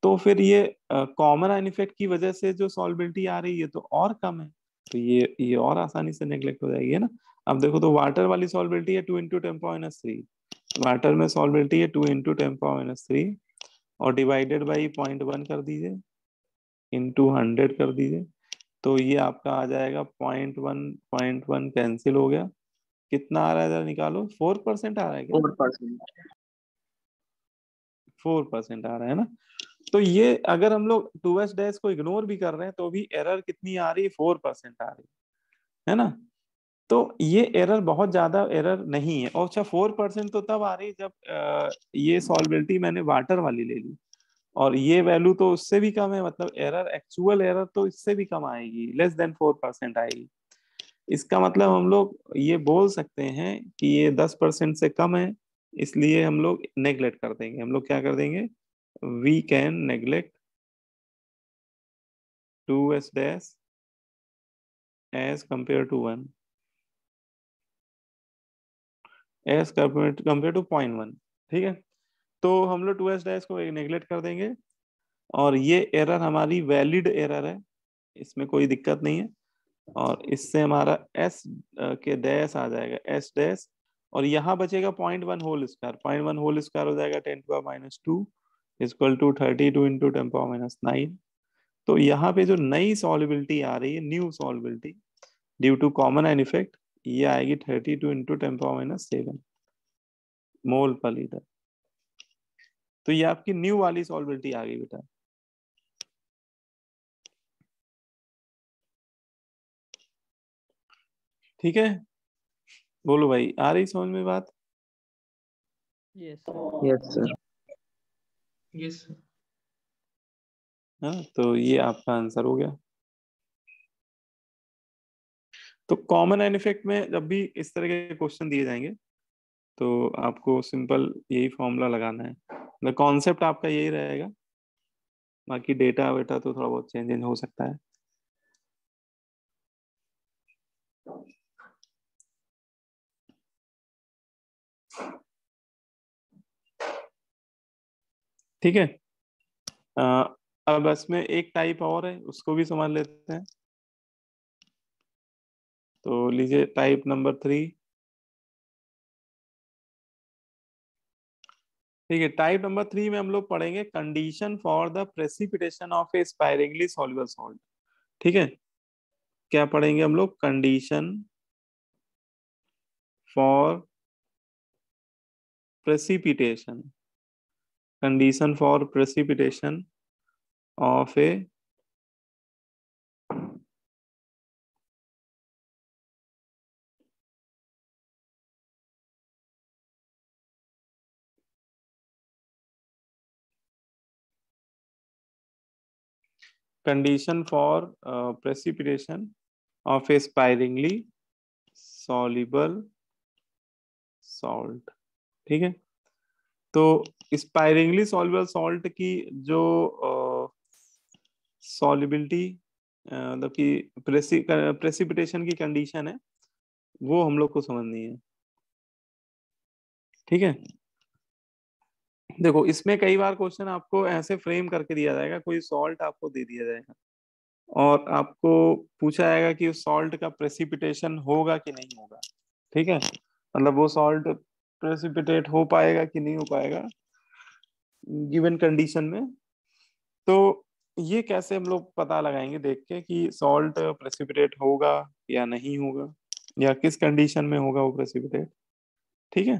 तो फिर ये कॉमन आयन इफेक्ट की वजह से जो सॉल्बिलिटी आ रही है तो और कम है, तो ये और आसानी से नेग्लेक्ट हो जाएगी, है ना। अब देखो, तो वाटर वाली सॉल्बिलिटी है 2 × 10⁻³ वाटर में सॉल्बिलिटी है 2 × 10⁻³ और डिवाइडेड बाई 0.1 कर दीजिए, इंटू 100 कर दीजिए, तो ये आपका आ जाएगा 0.1 कैंसिल हो गया, कितना आ रहा है जरा निकालो, 4% आ रहा है क्या, 4%। 4% आ रहा है ना। तो ये अगर हम लोग 2s डैश को इग्नोर भी कर रहे हैं तो भी एरर कितनी आ रही है, 4% आ रही है ना। तो ये एरर बहुत ज्यादा एरर नहीं है, और अच्छा 4% तो तब आ रही है जब ये सॉल्बिलिटी मैंने वाटर वाली ले ली, और ये वैल्यू तो उससे भी कम है, मतलब एरर, एक्चुअल एरर तो इससे भी कम आएगी, लेस देन 4% आएगी। इसका मतलब हम लोग ये बोल सकते हैं कि ये 10% से कम है, इसलिए हम लोग नेग्लेक्ट कर देंगे, हम लोग क्या कर देंगे, we can neglect 2s dash as compare to 1, as compare to 0.1। ठीक है, तो हम लोग 2s डैश को नेग्लेक्ट कर देंगे, और ये एरर हमारी वैलिड एरर है, इसमें कोई दिक्कत नहीं है, और इससे हमारा s के डैश आ जाएगा s डैश, और यहाँ बचेगा 0.1 होल स्क्वायर, 0.1 होल स्क्वायर हो जाएगा 10⁻² इक्वल टू 32 × 10⁻৯। तो यहाँ पे जो नई सॉल्युबिलिटी आ रही है, new solubility due to common ion effect, ये आएगी 32 × 10⁻7 मोल पर लीटर। तो ये आपकी न्यू वाली सॉल्युबिलिटी आ गई बेटा। ठीक है, बोलो भाई, आ रही समझ में बात। Yes, sir. Yes sir. Yes sir. हाँ, तो ये आपका आंसर हो गया। तो कॉमन आयन इफेक्ट में जब भी इस तरह के क्वेश्चन दिए जाएंगे, तो आपको सिंपल यही फॉर्मूला लगाना है, मतलब कॉन्सेप्ट आपका यही रहेगा, बाकी डेटा वेटा तो थोड़ा बहुत चेंज हो सकता है। ठीक है, अब इसमें एक टाइप और है, उसको भी समझ लेते हैं। तो लीजिए टाइप नंबर 3। ठीक है, टाइप नंबर 3 में हम लोग पढ़ेंगे condition for the precipitation of a sparingly soluble salt. ठीक है, क्या पढ़ेंगे हम लोग, condition for precipitation, condition for precipitation of a condition for precipitation of a sparingly soluble salt। ठीक है, तो स्पायरिंगली सॉल्युबल सॉल्ट की जो सॉल्युबिलिटी, मतलब कि प्रेसिपिटेशन की कंडीशन है, वो हम लोग को समझनी है। ठीक है, देखो इसमें कई बार क्वेश्चन आपको ऐसे फ्रेम करके दिया जाएगा, कोई सॉल्ट आपको दे दिया जाएगा और आपको पूछा जाएगा कि उस सॉल्ट का प्रेसिपिटेशन होगा कि नहीं होगा। ठीक है, मतलब वो सॉल्ट प्रेसिपिटेट हो पाएगा कि नहीं हो पाएगा गिवन कंडीशन में। तो ये कैसे हम लोग पता लगाएंगे देख के कि सॉल्ट प्रेसिपिटेट होगा या नहीं होगा, या किस कंडीशन में होगा वो प्रेसिपिटेट। ठीक है,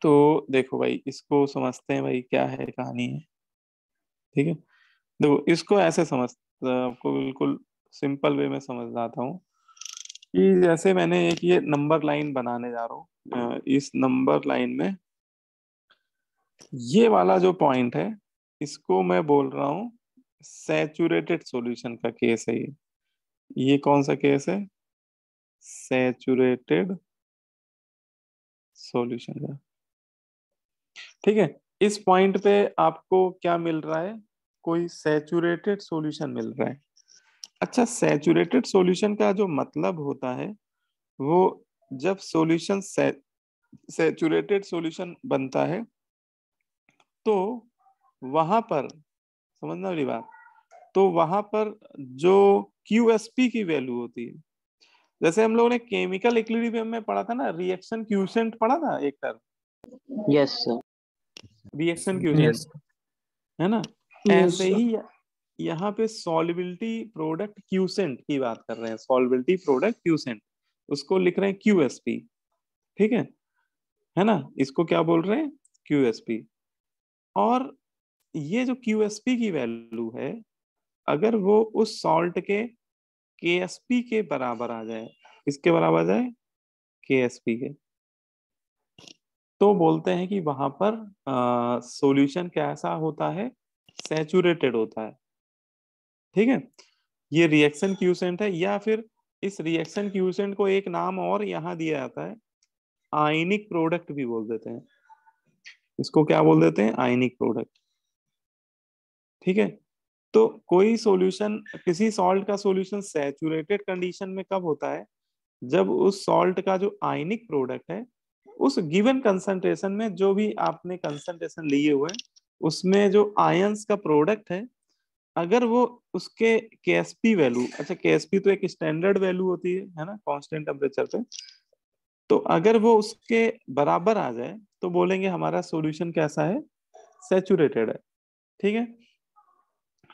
तो देखो भाई इसको समझते हैं भाई क्या है कहानी है। ठीक है, देखो इसको ऐसे समझ, आपको बिल्कुल सिंपल वे में समझाता हूँ कि जैसे मैंने एक ये नंबर लाइन बनाने जा रहा हूँ, इस नंबर लाइन में ये वाला जो पॉइंट है इसको मैं बोल रहा हूँ सैचुरेटेड सॉल्यूशन का केस है ये कौन सा केस है? सैचुरेटेड सॉल्यूशन का। ठीक है, इस पॉइंट पे आपको क्या मिल रहा है? कोई सैचुरेटेड सॉल्यूशन मिल रहा है। अच्छा, सैचुरेटेड सॉल्यूशन का जो मतलब होता है वो जब सॉल्यूशन सैचुरेटेड सॉल्यूशन बनता है तो वहां पर, समझना मेरी बात, तो वहां पर जो QSP की वैल्यू होती है, जैसे हम लोगों ने केमिकल इक्विलिब्रियम में पढ़ा था ना, रिएक्शन क्यूसेंट पढ़ा था एक तरह, yes sir. Reaction quotient, Yes. है ना? यस ऐसे सर। ही यहाँ पे सॉल्युबिलिटी प्रोडक्ट क्यूसेंट की बात कर रहे हैं, सॉल्युबिलिटी प्रोडक्ट क्यूसेंट, उसको लिख रहे हैं QSP। ठीक है ना? इसको क्या बोल रहे हैं? QSP। और ये जो QSP की वैल्यू है, अगर वो उस सॉल्ट के KSP के बराबर आ जाए, किसके बराबर आ जाए? KSP के, तो बोलते हैं कि वहां पर सॉल्यूशन कैसा होता है? सैचुरेटेड होता है। ठीक है, ये रिएक्शन क्यूसेंट है, या फिर इस रिएक्शन क्यूसेंट को एक नाम और यहाँ दिया जाता है, आयनिक प्रोडक्ट भी बोल देते हैं। इसको क्या बोल देते हैं? Ionic product. ठीक है, तो कोई सॉल्यूशन, किसी सॉल्ट का सॉल्यूशन सैचुरेटेड कंडीशन में कब होता है? जब उस सॉल्ट का जो आयनिक प्रोडक्ट है उस गिवन कंसंट्रेशन में, जो भी आपने कंसंट्रेशन लिए हुए हैं उसमें जो आयंस का प्रोडक्ट है, अगर वो उसके KSP वैल्यू, अच्छा KSP तो एक स्टैंडर्ड वैल्यू होती है ना, कांस्टेंट टेम्परेचर पे, तो अगर वो उसके बराबर आ जाए तो बोलेंगे हमारा सॉल्यूशन कैसा है? सैचुरेटेड है। ठीक है,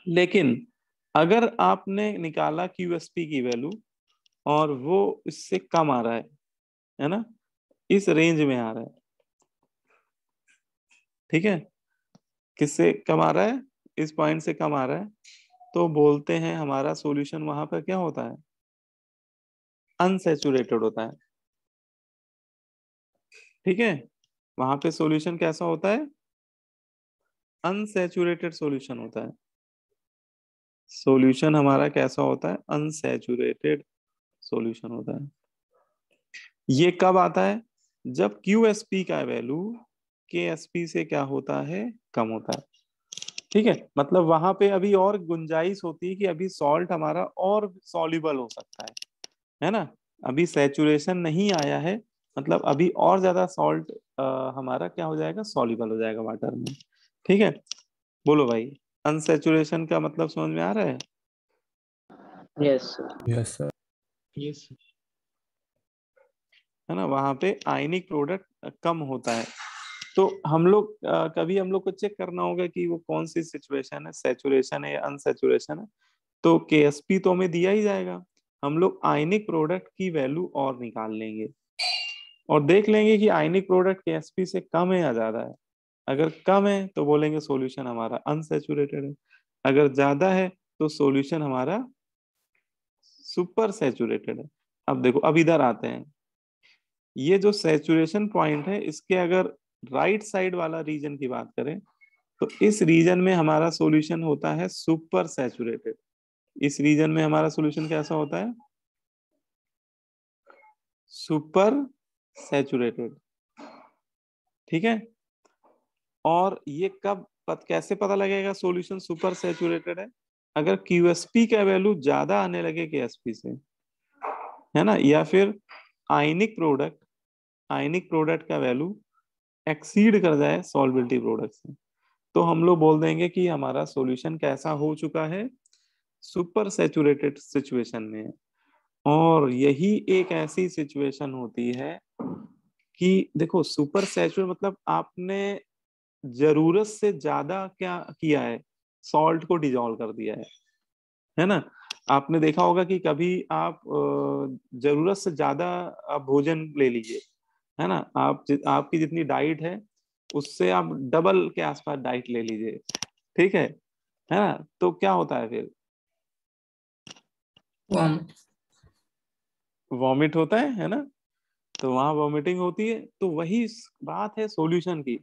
लेकिन अगर आपने निकाला QSP की वैल्यू और वो इससे कम आ रहा है ना, इस रेंज में आ रहा है, ठीक है, किससे कम आ रहा है? इस पॉइंट से कम आ रहा है, तो बोलते हैं हमारा सॉल्यूशन वहां पर क्या होता है? अनसैचुरेटेड होता है। ठीक है, वहां पे सॉल्यूशन कैसा होता है? अनसैचुरेटेड सॉल्यूशन होता है। सॉल्यूशन हमारा कैसा होता है? अनसैचुरेटेड सॉल्यूशन होता है। ये कब आता है? जब QSP का वैल्यू KSP से क्या होता है? कम होता है। ठीक है, मतलब वहां पे अभी और गुंजाइश होती है कि अभी सॉल्ट हमारा और सॉल्युबल हो सकता है ना? अभी सैचुरेशन नहीं आया है, मतलब अभी और ज्यादा सॉल्ट हमारा क्या हो जाएगा? सॉल्युबल हो जाएगा वाटर में। ठीक है, बोलो भाई, अनसैचुरेशन का मतलब समझ में आ रहा है? Yes sir. Yes, sir. Yes. है ना, वहां पे आयनिक प्रोडक्ट कम होता है। तो हम लोग कभी हम लोग को चेक करना होगा कि वो कौन सी सिचुएशन है, सैचुरेशन है या अनसैचुरेशन है। तो KSP तो हमें दिया ही जाएगा, हम लोग आयनिक प्रोडक्ट की वैल्यू और निकाल लेंगे और देख लेंगे कि आयनिक प्रोडक्ट KSP से कम है या ज्यादा है। अगर कम है तो बोलेंगे सॉल्यूशन हमारा अनसैचुरेटेड है, अगर ज्यादा है तो सॉल्यूशन हमारा सुपर सैचुरेटेड है। अब देखो, अब इधर आते हैं, ये जो सैचुरेशन पॉइंट है इसके अगर राइट साइड वाला रीजन की बात करें तो इस रीजन में हमारा सॉल्यूशन होता है सुपर सैचुरेटेड। इस रीजन में हमारा सॉल्यूशन कैसा होता है? Super saturated. ठीक है, और ये कैसे पता लगेगा सॉल्यूशन सुपर सैचुरेटेड है? अगर QSP का वैल्यू ज्यादा आने लगे KSP से, है ना, या फिर आयनिक प्रोडक्ट का वैल्यू एक्सीड कर जाए सॉल्युबिलिटी प्रोडक्ट से, तो हम लोग बोल देंगे कि हमारा सॉल्यूशन कैसा हो चुका है? सुपर सैचुरेटेड सिचुएशन में है। और यही एक ऐसी सिचुएशन होती है कि देखो सुपर सैचुरेट मतलब आपने जरूरत से ज्यादा क्या किया है, सॉल्ट को डिजोल्व कर दिया है ना। आपने देखा होगा कि कभी आप जरूरत से ज्यादा आप भोजन ले लीजिए, है ना, आपकी जितनी डाइट है उससे आप डबल के आसपास डाइट ले लीजिए, ठीक है ना, तो क्या होता है फिर, वॉमिट होता है ना। तो वहां वॉमिटिंग होती है। तो वही बात है सॉल्यूशन की,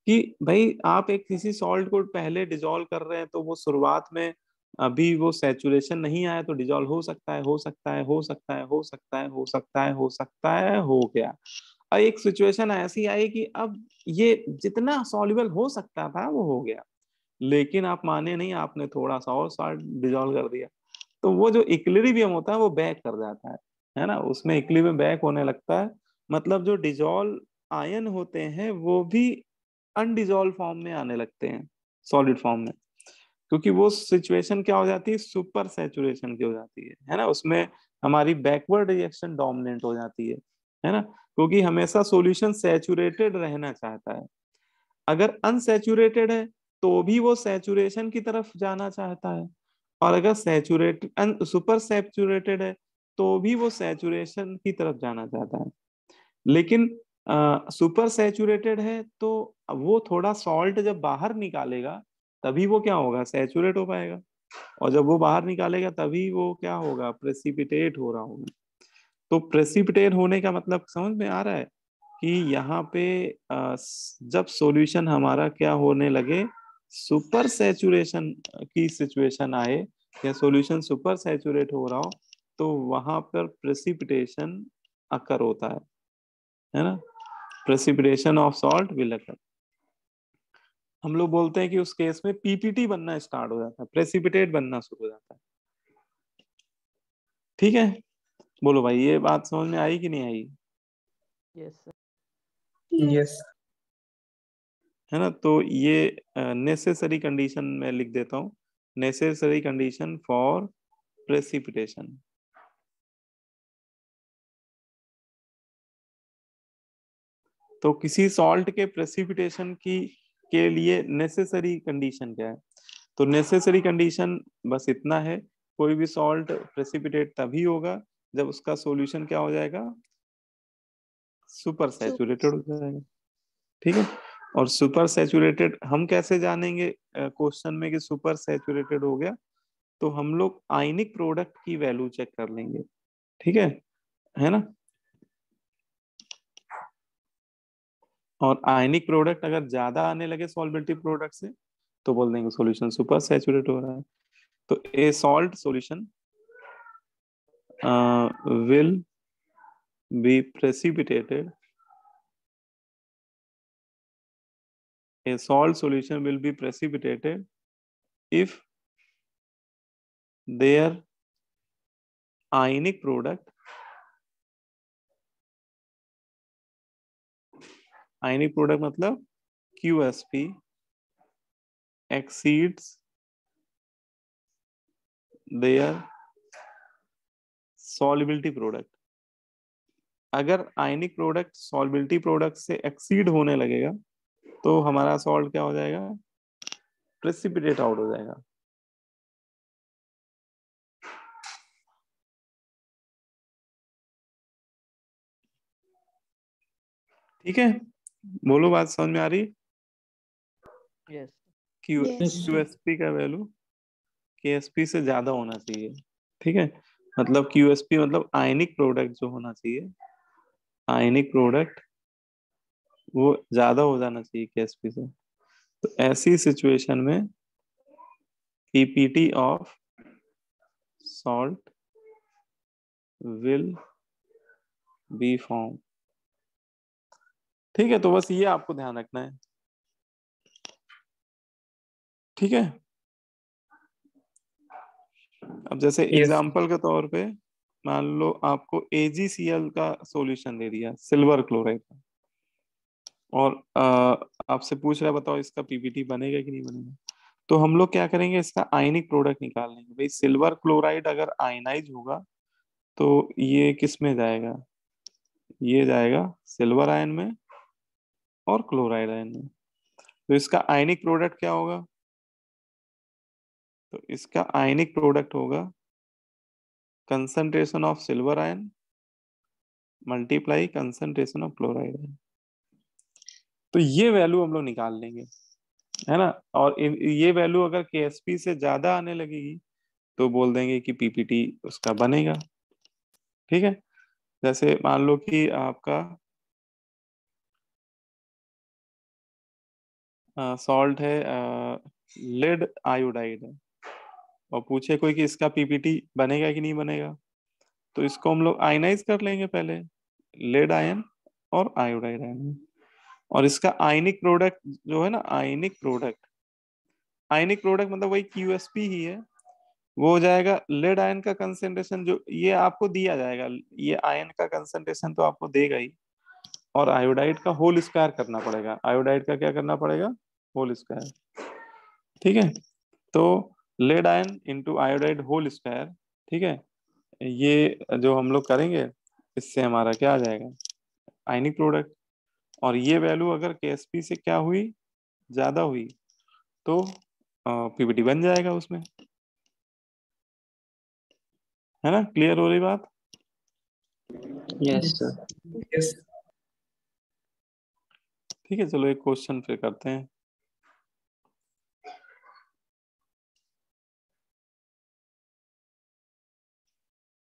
कि भाई आप एक किसी सॉल्ट को पहले डिजोल्व कर रहे हैं तो वो शुरुआत में अभी वो सैचुरेशन नहीं आया तो डिजोल्व हो सकता है, हो सकता है, हो सकता है, हो सकता है, हो सकता है, हो सकता है, हो गया। और एक सिचुएशन ऐसी आई कि अब ये जितना सॉल्युबल हो सकता था वो हो गया, लेकिन आप माने नहीं, आपने थोड़ा सा और सॉल्ट डिजोल्व कर दिया, तो वो जो इक्विलिब्रियम होता है वो बैक कर जाता है ना, उसमें इक्विलिब्रियम बैक होने लगता है। मतलब जो डिजोल्व आयन होते हैं वो भी अनडिजोल्व फॉर्म में आने लगते हैं, सॉलिड फॉर्म में, क्योंकि वो सिचुएशन क्या हो जाती है, सुपर सैचुरेशन की हो जाती है ना, उसमें हमारी बैकवर्ड रिएक्शन डोमिनेंट हो जाती है ना, क्योंकि हमेशा सॉल्यूशन सैचुरेटेड रहना चाहता है। अगर अनसैचुरेटेड है तो भी वो सैचुरेशन की तरफ जाना चाहता है, और अगर सैचुरेटेड सुपर सैचुरेटेड है तो भी वो सैचुरेशन की तरफ जाना चाहता है। लेकिन सुपर सैचुरेटेड है तो वो थोड़ा सॉल्ट जब बाहर निकालेगा तभी वो क्या होगा, सैचुरेट हो पाएगा, और जब वो बाहर निकालेगा तभी वो क्या होगा, प्रेसिपिटेट हो रहा होगा। तो प्रेसिपिटेट होने का मतलब समझ में आ रहा है कि यहाँ पे जब सॉल्यूशन हमारा क्या होने लगे, सुपर सैचुरेशन की सिचुएशन आए, या सॉल्यूशन सुपर सैचुरेट हो रहा हो, तो वहां पर प्रेसिपिटेशन अकर होता है ना, precipitation of salt will occur. हम लोग बोलते हैं कि उस केस में पीपीटी बनना स्टार्ट हो जाता है, प्रेसिपिटेट बनना शुरू हो जाता है। ठीक है, बोलो भाई, ये बात समझ में आई कि नहीं आई? Yes, sir. यस है ना, तो ये नेसेसरी कंडीशन में लिख देता हूँ, नेसेसरी कंडीशन फॉर प्रेसिपिटेशन। तो किसी सॉल्ट के प्रेसिपिटेशन की के लिए नेसेसरी कंडीशन क्या है, तो नेसेसरी कंडीशन बस इतना है, कोई भी सॉल्ट प्रेसिपिटेट तभी होगा जब उसका सॉल्यूशन क्या हो जाएगा, सुपर सैचुरेटेड हो जाएगा। ठीक है, और सुपर सैचुरेटेड हम कैसे जानेंगे क्वेश्चन में कि सुपर सैचुरेटेड हो गया, तो हम लोग आयनिक प्रोडक्ट की वैल्यू चेक कर लेंगे। ठीक है ना, और आयनिक प्रोडक्ट अगर ज्यादा आने लगे सॉल्बिलिटी प्रोडक्ट से तो बोल देंगे सॉल्यूशन सुपर सैचुरेट हो रहा है। तो ए salt solution will be precipitated, a salt solution will be precipitated if their ionic product मतलब QSP exceeds their solubility product। अगर आयनिक प्रोडक्ट सॉल्बिलिटी प्रोडक्ट से एक्सीड होने लगेगा तो हमारा सॉल्ट क्या हो जाएगा, प्रेसिपिटेट आउट हो जाएगा। ठीक है, बोलो, बात समझ में आ रही? Yes. QSP का वैल्यू KSP से ज्यादा होना चाहिए। ठीक है, मतलब QSP मतलब आयनिक प्रोडक्ट जो होना चाहिए, आयनिक प्रोडक्ट वो ज्यादा हो जाना चाहिए KSP से। तो ऐसी सिचुएशन में PPT of salt will be form. ठीक है, तो बस ये आपको ध्यान रखना है। ठीक है, अब जैसे यस एग्जांपल के तौर पे मान लो आपको AgCl का सॉल्यूशन दे दिया सिल्वर क्लोराइड का, और आपसे पूछ रहा है बताओ इसका पीपीटी बनेगा कि नहीं बनेगा। तो हम लोग क्या करेंगे, इसका आयनिक प्रोडक्ट निकाल लेंगे। भाई सिल्वर क्लोराइड अगर आयनाइज होगा तो ये किस में जाएगा? ये जाएगा सिल्वर आयन में और क्लोराइड आयन में। तो इसका आयनिक प्रोडक्ट क्या होगा? तो इसका आयनिक प्रोडक्ट होगा concentration of silver ion multiply concentration of chloride ion. तो ये वैल्यू हम लोग निकाल लेंगे, है ना। और ये वैल्यू अगर KSP से ज्यादा आने लगेगी तो बोल देंगे कि PPT उसका बनेगा। ठीक है, जैसे मान लो कि आपका सॉल्ट है, लेड आयोडाइड है, और पूछे कोई कि इसका PPT बनेगा कि नहीं बनेगा, तो इसको हम लोग आयनाइज कर लेंगे पहले, लेड आयन और आयोडाइड आयन। और इसका आयनिक प्रोडक्ट जो है ना, आयनिक प्रोडक्ट मतलब वही QSP ही है, वो हो जाएगा लेड आयन का कंसेंट्रेशन, जो ये आपको दिया जाएगा, ये आयन का कंसेंट्रेशन तो आपको देगा ही, और आयोडाइड का होल स्क्वायर करना पड़ेगा। आयोडाइड का क्या करना पड़ेगा? Whole square. ठीक है, तो lead ion into iodide whole square. ठीक है, ये जो हम लोग करेंगे इससे हमारा क्या आ जाएगा? Ionic product. और ये वैल्यू अगर KSP से क्या हुई? ज्यादा हुई, तो PPT बन जाएगा उसमें, है ना। क्लियर हो रही बात? Yes sir. यस। ठीक है, चलो एक क्वेश्चन फिर करते हैं।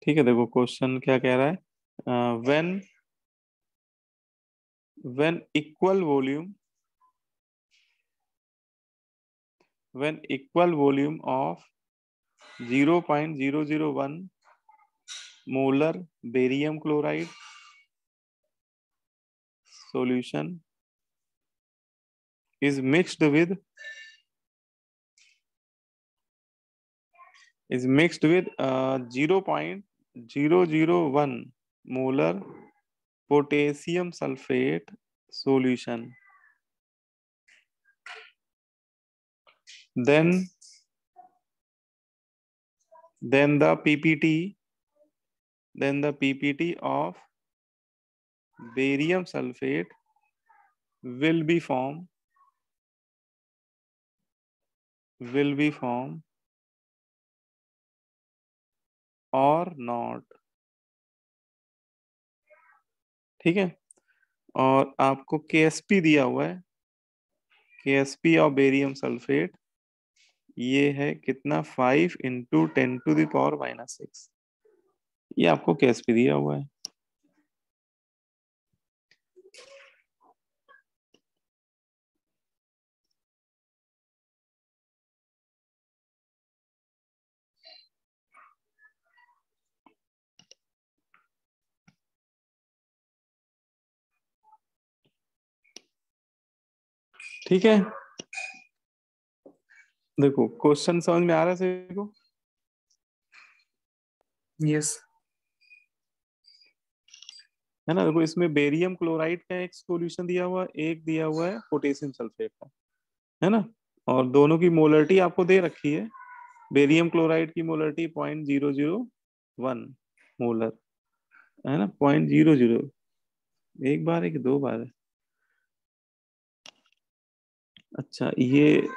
ठीक है, देखो क्वेश्चन क्या कह रहा है। when equal volume of 0.001 molar barium chloride solution is mixed with 0.001 molar potassium sulfate solution, then the PPT of barium sulfate will be formed or not। ठीक है, और आपको KSP दिया हुआ है, KSP ऑफ बेरियम सल्फेट ये है कितना? 5 × 10⁻⁻6। ये आपको KSP दिया हुआ है। ठीक है, देखो क्वेश्चन समझ में आ रहा है सभी को? यस। है ना। देखो इसमें बेरियम क्लोराइड का एक सॉल्यूशन दिया हुआ है, एक दिया हुआ है पोटेशियम सल्फेट का, है ना। और दोनों की मोलरिटी आपको दे रखी है। बेरियम क्लोराइड की मोलरिटी 0.001 मोलर, है ना। 0.00, एक बार है कि दो बार है? अच्छा, ये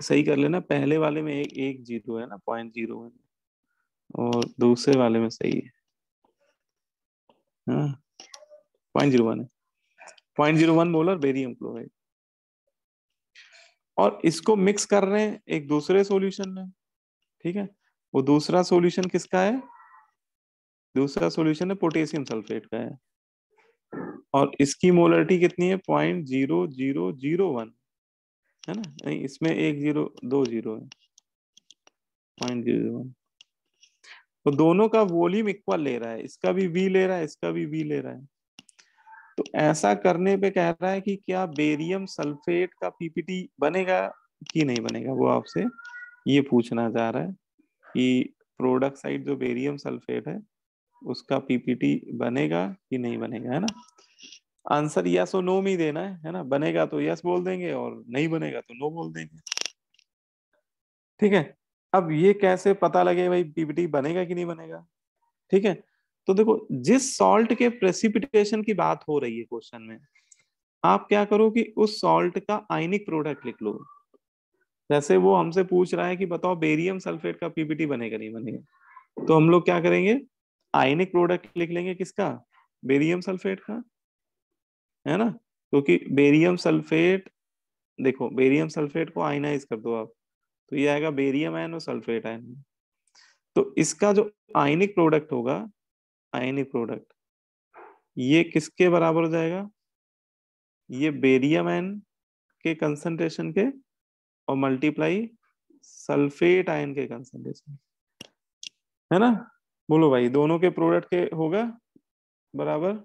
सही कर लेना, पहले वाले में एक जीरो है ना, 0.01, और दूसरे वाले में सही है, हाँ 0.01 है, 0.01 मोलर बेरियम क्लोराइड। और इसको मिक्स कर रहे हैं एक दूसरे सॉल्यूशन में। ठीक है, वो दूसरा सॉल्यूशन किसका है? दूसरा सॉल्यूशन है पोटेशियम सल्फेट का है, और इसकी मोलरिटी कितनी है? 0.0001, है ना। नहीं, इसमें एक जीरो, दो जीरो है, 0.01। तो दोनों का वॉल्यूम इक्वल ले रहा है, इसका भी V ले रहा है, इसका भी V ले रहा है। तो ऐसा करने पे कह रहा है कि क्या बेरियम सल्फेट का PPT बनेगा कि नहीं बनेगा, वो आपसे ये पूछना चाह रहा है कि प्रोडक्ट साइड जो बेरियम सल्फेट है उसका PPT बनेगा कि नहीं बनेगा, है ना। आंसर यस और नो में ही देना है ना। बनेगा तो यस बोल देंगे, और नहीं बनेगा तो नो बोल देंगे। ठीक है, अब ये कैसे पता लगे भाई PPT बनेगा कि नहीं बनेगा? ठीक है, तो देखो जिस सॉल्ट के प्रेसिपिटेशन की बात हो रही है क्वेश्चन में, आप क्या करो कि उस सॉल्ट का आयनिक प्रोडक्ट लिख लो। जैसे वो हमसे पूछ रहा है कि बताओ बेरियम सल्फेट का पीपीटी बनेगा नहीं बनेगा, तो हम लोग क्या करेंगे, आयनिक प्रोडक्ट लिख लेंगे किसका, बेरियम सल्फेट का, है ना। क्योंकि बेरियम सल्फेट, देखो बेरियम सल्फेट को आयनाइज कर दो आप, तो ये आएगा बेरियम आयन और सल्फेट आयन। तो इसका जो आयनिक प्रोडक्ट होगा, आयनिक प्रोडक्ट, ये किसके बराबर हो जाएगा, ये बेरियम आयन के कंसंट्रेशन के और मल्टीप्लाई सल्फेट आयन के कंसंट्रेशन, है ना। बोलो भाई, दोनों के प्रोडक्ट के होगा बराबर।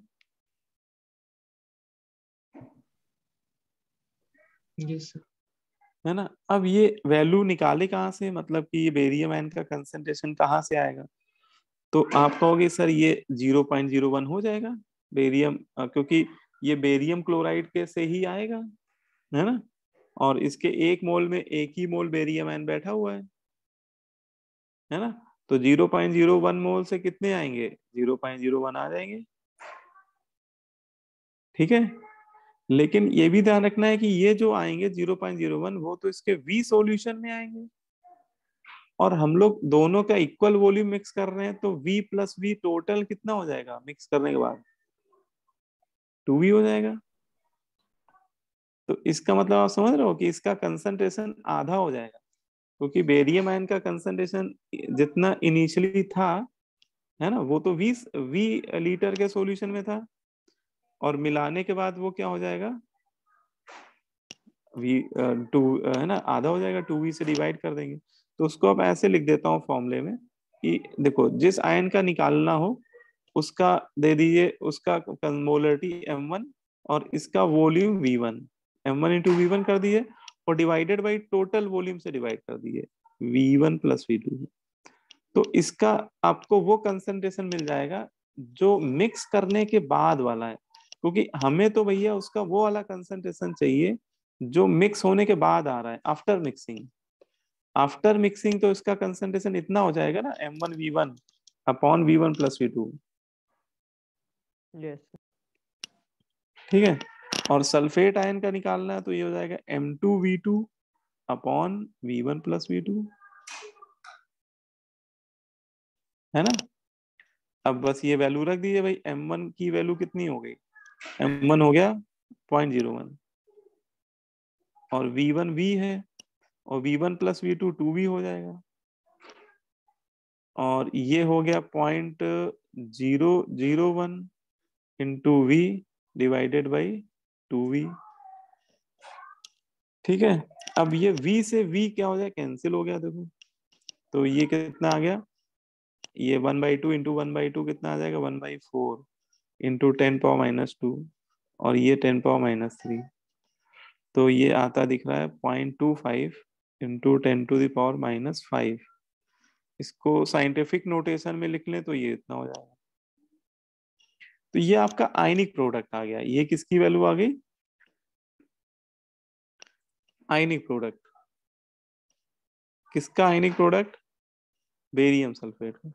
Yes sir. है ना। अब ये वैल्यू निकाले कहाँ से, मतलब कि ये बेरियम आयन का कंसंट्रेशन कहाँ से आएगा, तो आप कहोगे सर ये 0.01 हो जाएगा बेरियम, क्योंकि ये बेरियम क्लोराइड के से ही आएगा, है ना। और इसके 1 मोल में 1 ही मोल बेरियम आयन बैठा हुआ है ना। तो 0.01 मोल से कितने आएंगे, 0.01 आ जाएंगे, ठीक है। लेकिन ये भी ध्यान रखना है कि ये जो आएंगे 0.01 वो तो इसके V सॉल्यूशन में आएंगे, और हम लोग दोनों का इक्वल वॉल्यूम मिक्स कर रहे हैं, तो V प्लस V टोटल कितना हो जाएगा मिक्स करने के बाद, 2V हो जाएगा। तो इसका मतलब आप समझ रहे हो कि इसका कंसंट्रेशन आधा हो जाएगा, क्योंकि बेरियम आयन का कंसंट्रेशन जितना इनिशियली था, है ना, वो तो V लीटर के सॉल्यूशन में था, और मिलाने के बाद वो क्या हो जाएगा, टू, है ना, आधा हो जाएगा, 2V से डिवाइड कर देंगे। तो उसको अब ऐसे लिख देता हूँ फॉर्मूले में कि देखो जिस आयन का निकालना हो उसका दे दीजिए, उसका मोलरिटी M1 और इसका volume V1, M1 into V1 कर दिए और डिवाइडेड बाई टोटल वॉल्यूम से डिवाइड कर दिए, V1 प्लस V2। तो इसका आपको वो कंसंट्रेशन मिल जाएगा जो मिक्स करने के बाद वाला है, क्योंकि हमें तो भैया उसका वो वाला कंसंट्रेशन चाहिए जो मिक्स होने के बाद आ रहा है, आफ्टर मिक्सिंग। आफ्टर मिक्सिंग तो इसका कंसंट्रेशन इतना हो जाएगा ना, M1V1 upon V1 plus V2, Yes. ठीक है। और सल्फेट आयन का निकालना है तो ये हो जाएगा M2V2 upon V1 plus V2, है ना। अब बस ये वैल्यू रख दीजिए भाई, M1 की वैल्यू कितनी हो गई, M1 हो गया 0.01, और V1 V है, और V1 प्लस V2 2V हो जाएगा, और ये हो गया 0.001 into V divided by 2V, ठीक है। अब ये V से V क्या हो जाए, कैंसिल हो गया देखो, तो ये कितना आ गया, ये 1/2 इंटू 1/2 कितना आ जाएगा, 1/4 इंटू 10⁻², और ये 10⁻³ तो ये आता दिख रहा है 0.25 इंटू 10⁻⁻5। इसको साइंटिफिक नोटेशन में लिख लें तो ये इतना हो जाएगा। तो ये आपका आयनिक प्रोडक्ट आ गया। ये किसकी वैल्यू आ गई, आयनिक प्रोडक्ट, किसका आयनिक प्रोडक्ट, बेरियम सल्फेट का।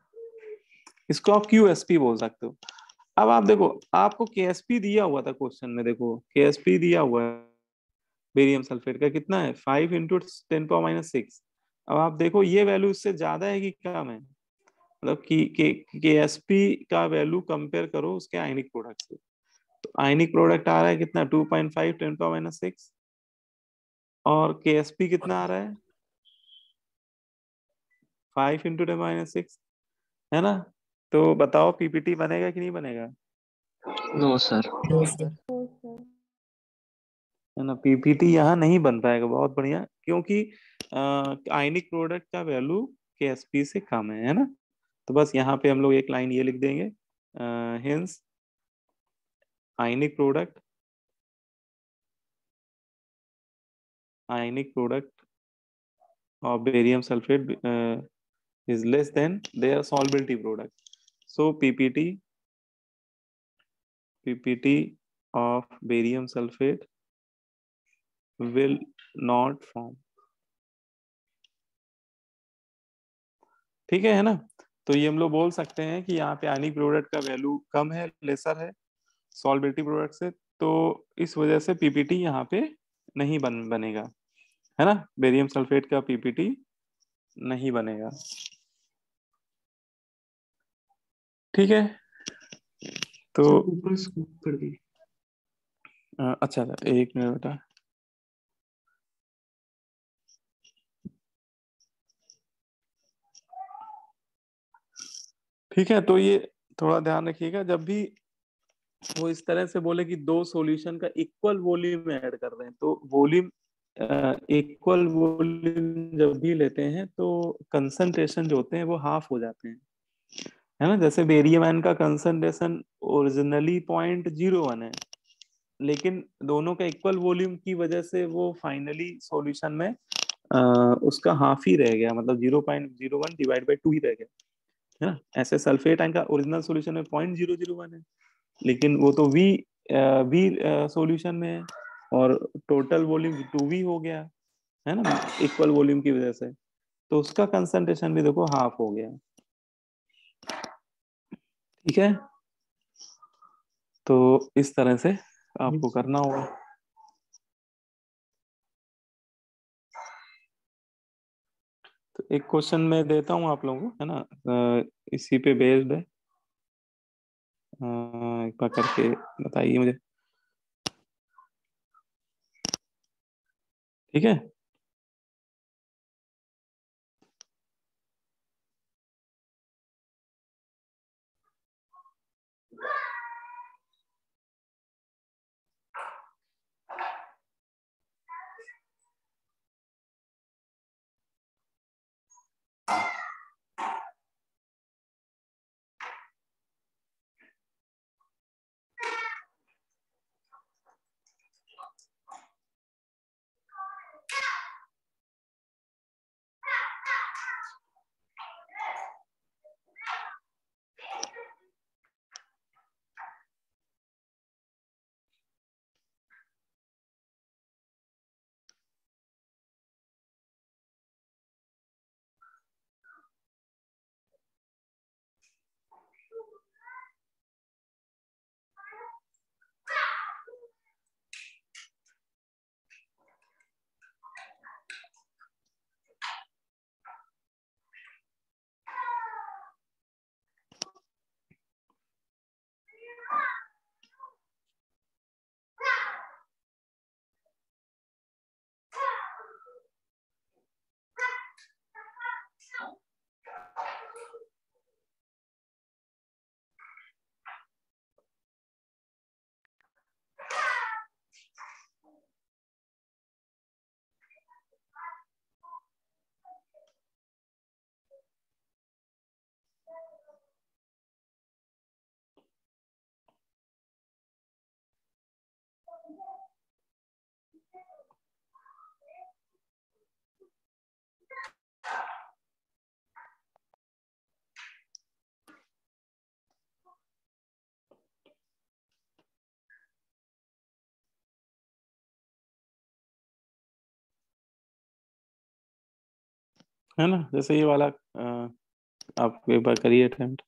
इसको आप QSP बोल सकते हो। अब आप देखो, आपको KSP दिया हुआ था क्वेश्चन में, देखो KSP दिया हुआ है बेरियम सल्फेट का, कितना है 5 इंटू 10⁻⁶। अब आप देखो ये वैल्यू इससे ज्यादा है कि कम है, मतलब कि KSP का वैल्यू कंपेयर करो उसके आयनिक प्रोडक्ट से। तो आयनिक प्रोडक्ट आ रहा है कितना 2.5 10⁻⁶, और KSP कितना आ रहा है 5 इंटू 10⁻⁶, है ना। तो बताओ PPT बनेगा कि नहीं बनेगा, नो सर। Yes sir. है ना। PPT यहाँ नहीं बन पाएगा, बहुत बढ़िया, क्योंकि आयनिक प्रोडक्ट का वैल्यू KSP से कम है ना। तो बस यहाँ पे हम लोग एक लाइन ये लिख देंगे, hence ionic product of barium sulfate is less than their solubility product. So PPT of barium sulfate will not form, ठीक है ना। तो ये हम लोग बोल सकते हैं कि यहाँ पे आयनिक प्रोडक्ट का वैल्यू कम है, लेसर है सॉल्वेबिलिटी प्रोडक्ट से, तो इस वजह से पीपीटी यहाँ पे नहीं बनेगा, है ना, बेरियम सल्फेट का पीपीटी नहीं बनेगा। ठीक है, तो ऊपर स्कूप कर दी। अच्छा, एक मिनट बेटा। ठीक है, तो ये थोड़ा ध्यान रखिएगा, जब भी वो इस तरह से बोले कि दो सॉल्यूशन का इक्वल वॉल्यूम ऐड कर रहे हैं, तो वॉल्यूम इक्वल वॉल्यूम जब भी लेते हैं तो कंसंट्रेशन जो होते हैं वो हाफ हो जाते हैं, है ना। जैसे बेरियम आयन का कंसंट्रेशन ओरिजिनली 0.01 है, लेकिन दोनों का इक्वल वॉल्यूम की वजह से वो फाइनली सॉल्यूशन में उसका हाफ ही रह गया, मतलब 0.01 डिवाइड बाई 2 ही रह गया, है ना। ऐसे सल्फेट आयन का ओरिजिनल सॉल्यूशन में 0.001 है, लेकिन वो तो वी सॉल्यूशन में है, और टोटल वॉल्यूम 2v हो गया, है ना, इक्वल वॉल्यूम की वजह से, तो उसका कंसंट्रेशन भी देखो हाफ हो गया। ठीक है, तो इस तरह से आपको करना होगा। तो एक क्वेश्चन मैं देता हूँ आप लोगों को, है ना, इसी पे बेस्ड है, एक बार करके बताइए मुझे। ठीक है, है ना, जैसे ये वाला आप एक बार करिए अटेम्प्ट।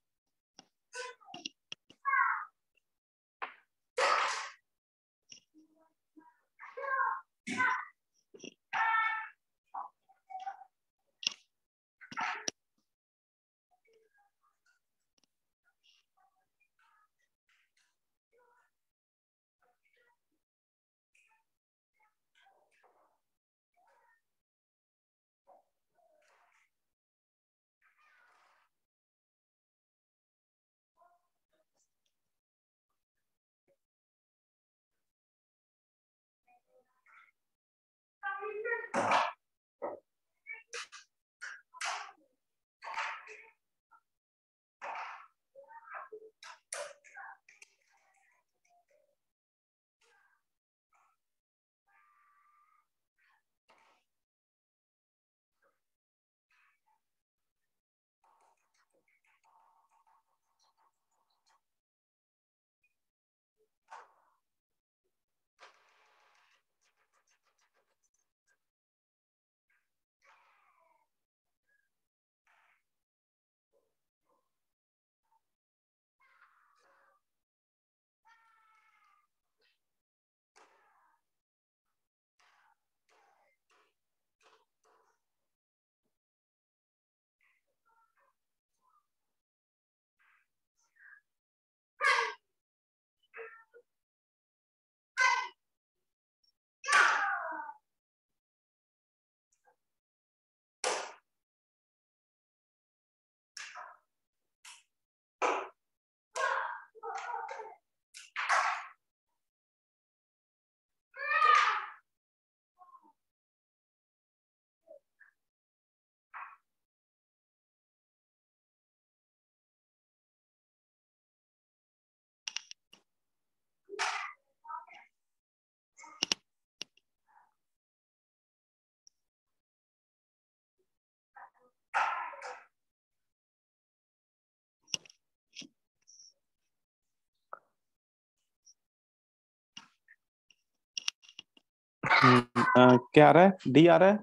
क्या आ रहा है? डी आ रहा है?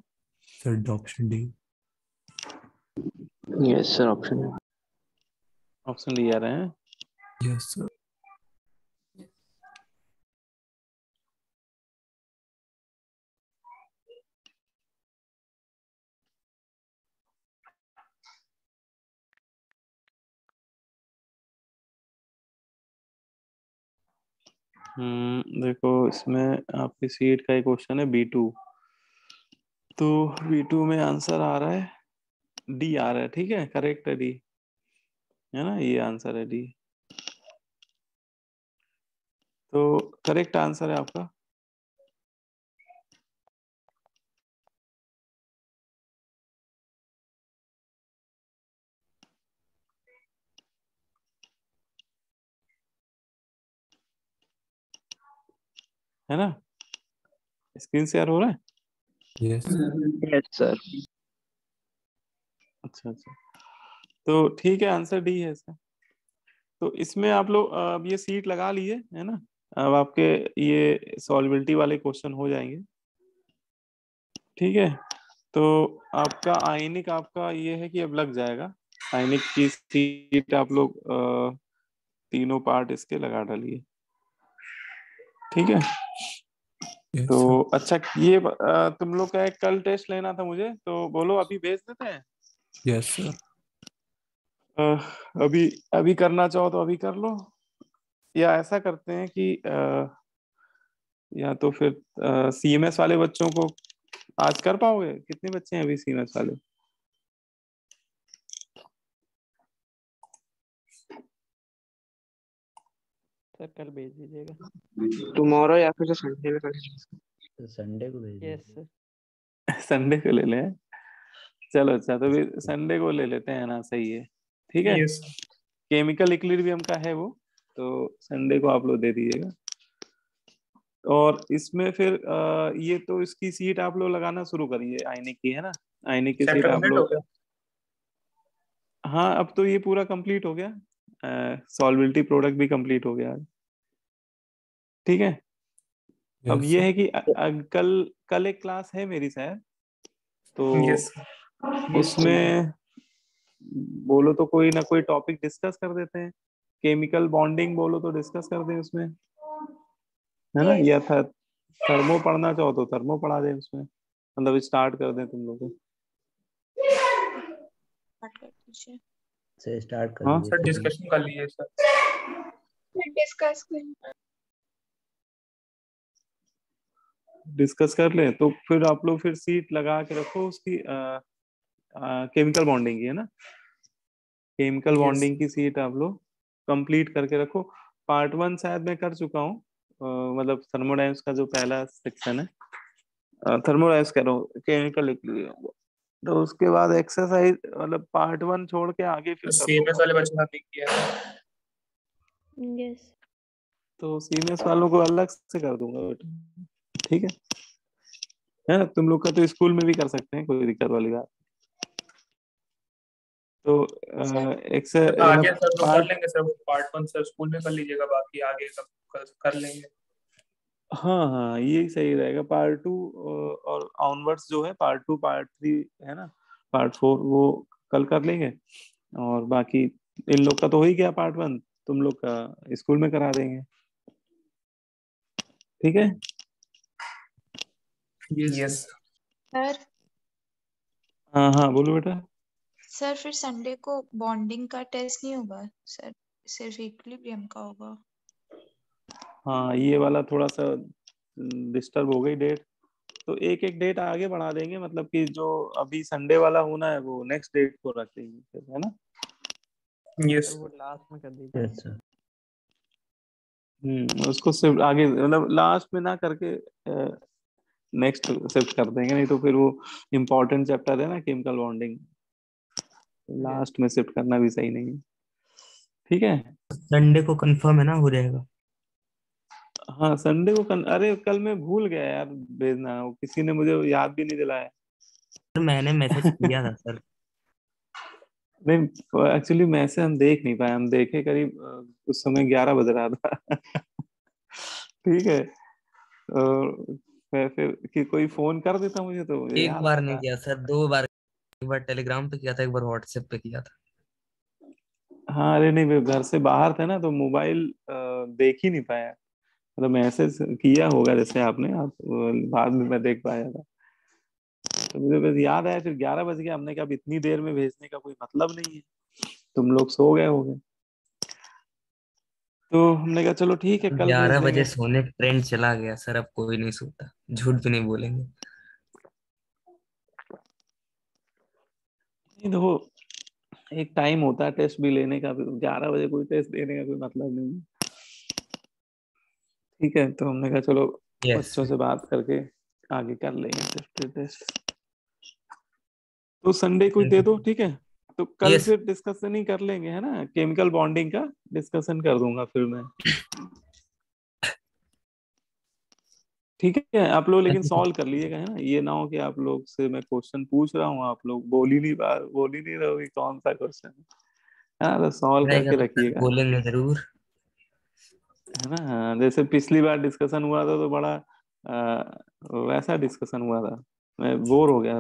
Sir option D. Yes sir, option है। ऑप्शन डी आ रहे हैं। Yes sir. देखो इसमें आपकी सीट का एक क्वेश्चन है B2, तो B2 में आंसर आ रहा है डी आ रहा है। ठीक है, करेक्ट है डी, है ना, ये आंसर है डी। तो करेक्ट आंसर है आपका। है ना, स्क्रीन शेयर हो रहा है? Yes yes sir. अच्छा अच्छा, तो ठीक है, आंसर डी है इसका। तो इसमें आप लोग अब ये सीट लगा लिए, है ना। अब आपके ये सॉल्विबिलिटी वाले क्वेश्चन हो जाएंगे। ठीक है, तो आपका आयनिक आपका ये है कि अब लग जाएगा। आयनिक की सीट आप लोग तीनों पार्ट इसके लगा डालिए। ठीक है, यस तो सर। अच्छा ये तुम लोग का एक कल टेस्ट लेना था मुझे, तो बोलो अभी भेज देते हैं। Yes sir. अ, अभी अभी करना चाहो तो अभी कर लो, या ऐसा करते हैं कि या तो फिर CMS वाले बच्चों को आज कर पाओगे? कितने बच्चे हैं अभी CMS वाले? सर कल भेज दीजिएगा। टुमारो या फिर संडे में कर लीजिए। तो संडे को भेज यस दीजिए। सर। संडे को ले लें? चलो अच्छा, तो भी संडे को ले लेते हैं ना, सही है। ठीक है, यस केमिकल इक्विलिब्रियम का है वो, तो संडे को आप लोग दे दीजिएगा। और इसमें फिर ये तो इसकी सीट आप लोग लगाना शुरू करिए, आयनिक की, है ना। आयनिक की सीट चैप्टर आप कंप्लीट हो लोग, गया। हाँ अब तो ये पूरा कंप्लीट हो गया, सॉल्विबिलिटी प्रोडक्ट भी कंप्लीट हो गया। ठीक है, अब यस ये सर। है कि कल कल एक क्लास है मेरी शायद, तो यस उसमें बोलो तो कोई ना कोई टॉपिक डिस्कस कर देते हैं। केमिकल बॉन्डिंग बोलो तो डिस्कस कर दें उसमें, है ना। या था थर्मो पढ़ना चाहो तो थर्मो पढ़ा दें उसमें, मतलब स्टार्ट कर दें तुम लोग को। स्टार्ट कर दीजिए। से स्टार्ट कर हाँ दीजिए सर, फिर। डिस्कशन कर लिए सर। डिस्कस करें। डिस्कस कर लें, तो फिर आप लोग फिर सीट लगा के रखो उसकी, केमिकल बॉन्डिंग की, है ना। केमिकल यस बॉन्डिंग की सीट आप लोग कंप्लीट करके रखो। पार्ट 1 शायद मैं कर चुका हूँ, मतलब थर्मोडाइनमिक्स का जो पहला सेक्शन है, थर्मोडाइनमिक्स कह रहा हूँ, केमिकल इक्विलिब्रियम। तो उसके बाद एक्सरसाइज, मतलब पार्ट 1 छोड़ के आगे फिर कर लो CMS वाले कंप्लीट। बच्चे ने नहीं किया है। यस। तो सीनियर्स वालों को अलग से कर दूंगा बेटा। ठीक है ना, तुम लोग का तो स्कूल में भी कर सकते हैं, कोई दिक्कत वाली बात। तो सर आगे सर लोग कर पार्ट, लेंगे सर, पार्ट 1 सर स्कूल में कर लीजिएगा, बाकी आगे सब कर लेंगे। हाँ हाँ ये सही रहेगा। पार्ट 2 और ऑनवर्ड्स जो है, पार्ट 2 पार्ट 3, है ना, पार्ट 4 वो कल कर लेंगे। और बाकी इन लोग का तो हो ही गया पार्ट 1, तुम लोग का स्कूल में करा देंगे। ठीक है, यस सर हाँ हाँ बोलो बेटा। सर फिर संडे को बॉन्डिंग का टेस्ट नहीं होगा सर, सिर्फ इक्विलिब्रियम का होगा। हाँ ये वाला थोड़ा सा डिस्टर्ब हो गई डेट, तो एक एक डेट आगे बढ़ा देंगे, मतलब कि जो अभी संडे वाला होना है वो नेक्स्ट डेट को रख देंगे फिर, है ना। यस सर वो लास्ट में कर दीजिए। Yes sir. उसको सिर्फ आगे, मतलब लास्ट में ना करके नेक्स्ट शिफ्ट कर देंगे, नहीं तो फिर वो इम्पोर्टेंट चैप्टर है ना, केमिकल बॉन्डिंग, यस। लास्ट में शिफ्ट करना भी सही नहीं है। ठीक है, संडे को कंफर्म है ना, हो जाएगा। हाँ संडे को अरे कल मैं भूल गया यार भेजना, वो किसी ने मुझे याद भी नहीं दिलाया। सर मैंने मैसेज किया था सर। नहीं एक्चुअली मैसेज हम देख नहीं पाए, हम देखे करीब उस समय 11 बज रहा था। ठीक है, फिर कि कोई फोन कर देता मुझे तो मुझे एक याद बार नहीं आता। किया सर, 2 बार। एक बार टेलीग्राम पे किया था, एक बार व्हाट्सएप पे किया था। हाँ अरे नहीं, मैं घर से बाहर थे ना तो मोबाइल देख ही नहीं पाया। मतलब मैसेज किया होगा जैसे आपने, आप बाद में मैं देख पाया था। तो मुझे बस याद आया, फिर 11 बज गया, हमने कहा अब इतनी देर में भेजने का कोई मतलब नहीं है, तुम लोग सो गए होगे। तो हमने कहा चलो ठीक है, कल भेज 11 बजे देंगे। सोने का ट्रेंड चला गया सर, अब कोई नहीं सोता, झूठ भी नहीं बोलेंगे। नहीं देखो, एक टाइम होता है टेस्ट भी लेने का, फिर 11 बजे कोई टेस्ट देने का कोई मतलब नहीं है। ठीक है, तो हमने कहा चलो यस। बच्चों से बात करके आगे कर लेंगे टेस्ट। तो संडे को ही दे दो, ठीक है। तो कल यस। फिर डिस्कशन ही कर लेंगे, है ना, केमिकल बॉन्डिंग का डिस्कशन कर दूंगा फिर मैं। ठीक है, आप लोग लेकिन सॉल्व कर लीजिएगा, है ना, ये ना हो कि आप लोग से मैं क्वेश्चन पूछ रहा हूँ, आप लोग बोल ही नहीं रहोगे कौन सा क्वेश्चन है ना, तो सॉल्व रहेगा करके तो सर रखिएगा, बोलेंगे जरूर। है ना। हाँ, जैसे पिछली बार डिस्कशन हुआ था तो बड़ा वैसा डिस्कशन हुआ था, मैं बोर हो गया था।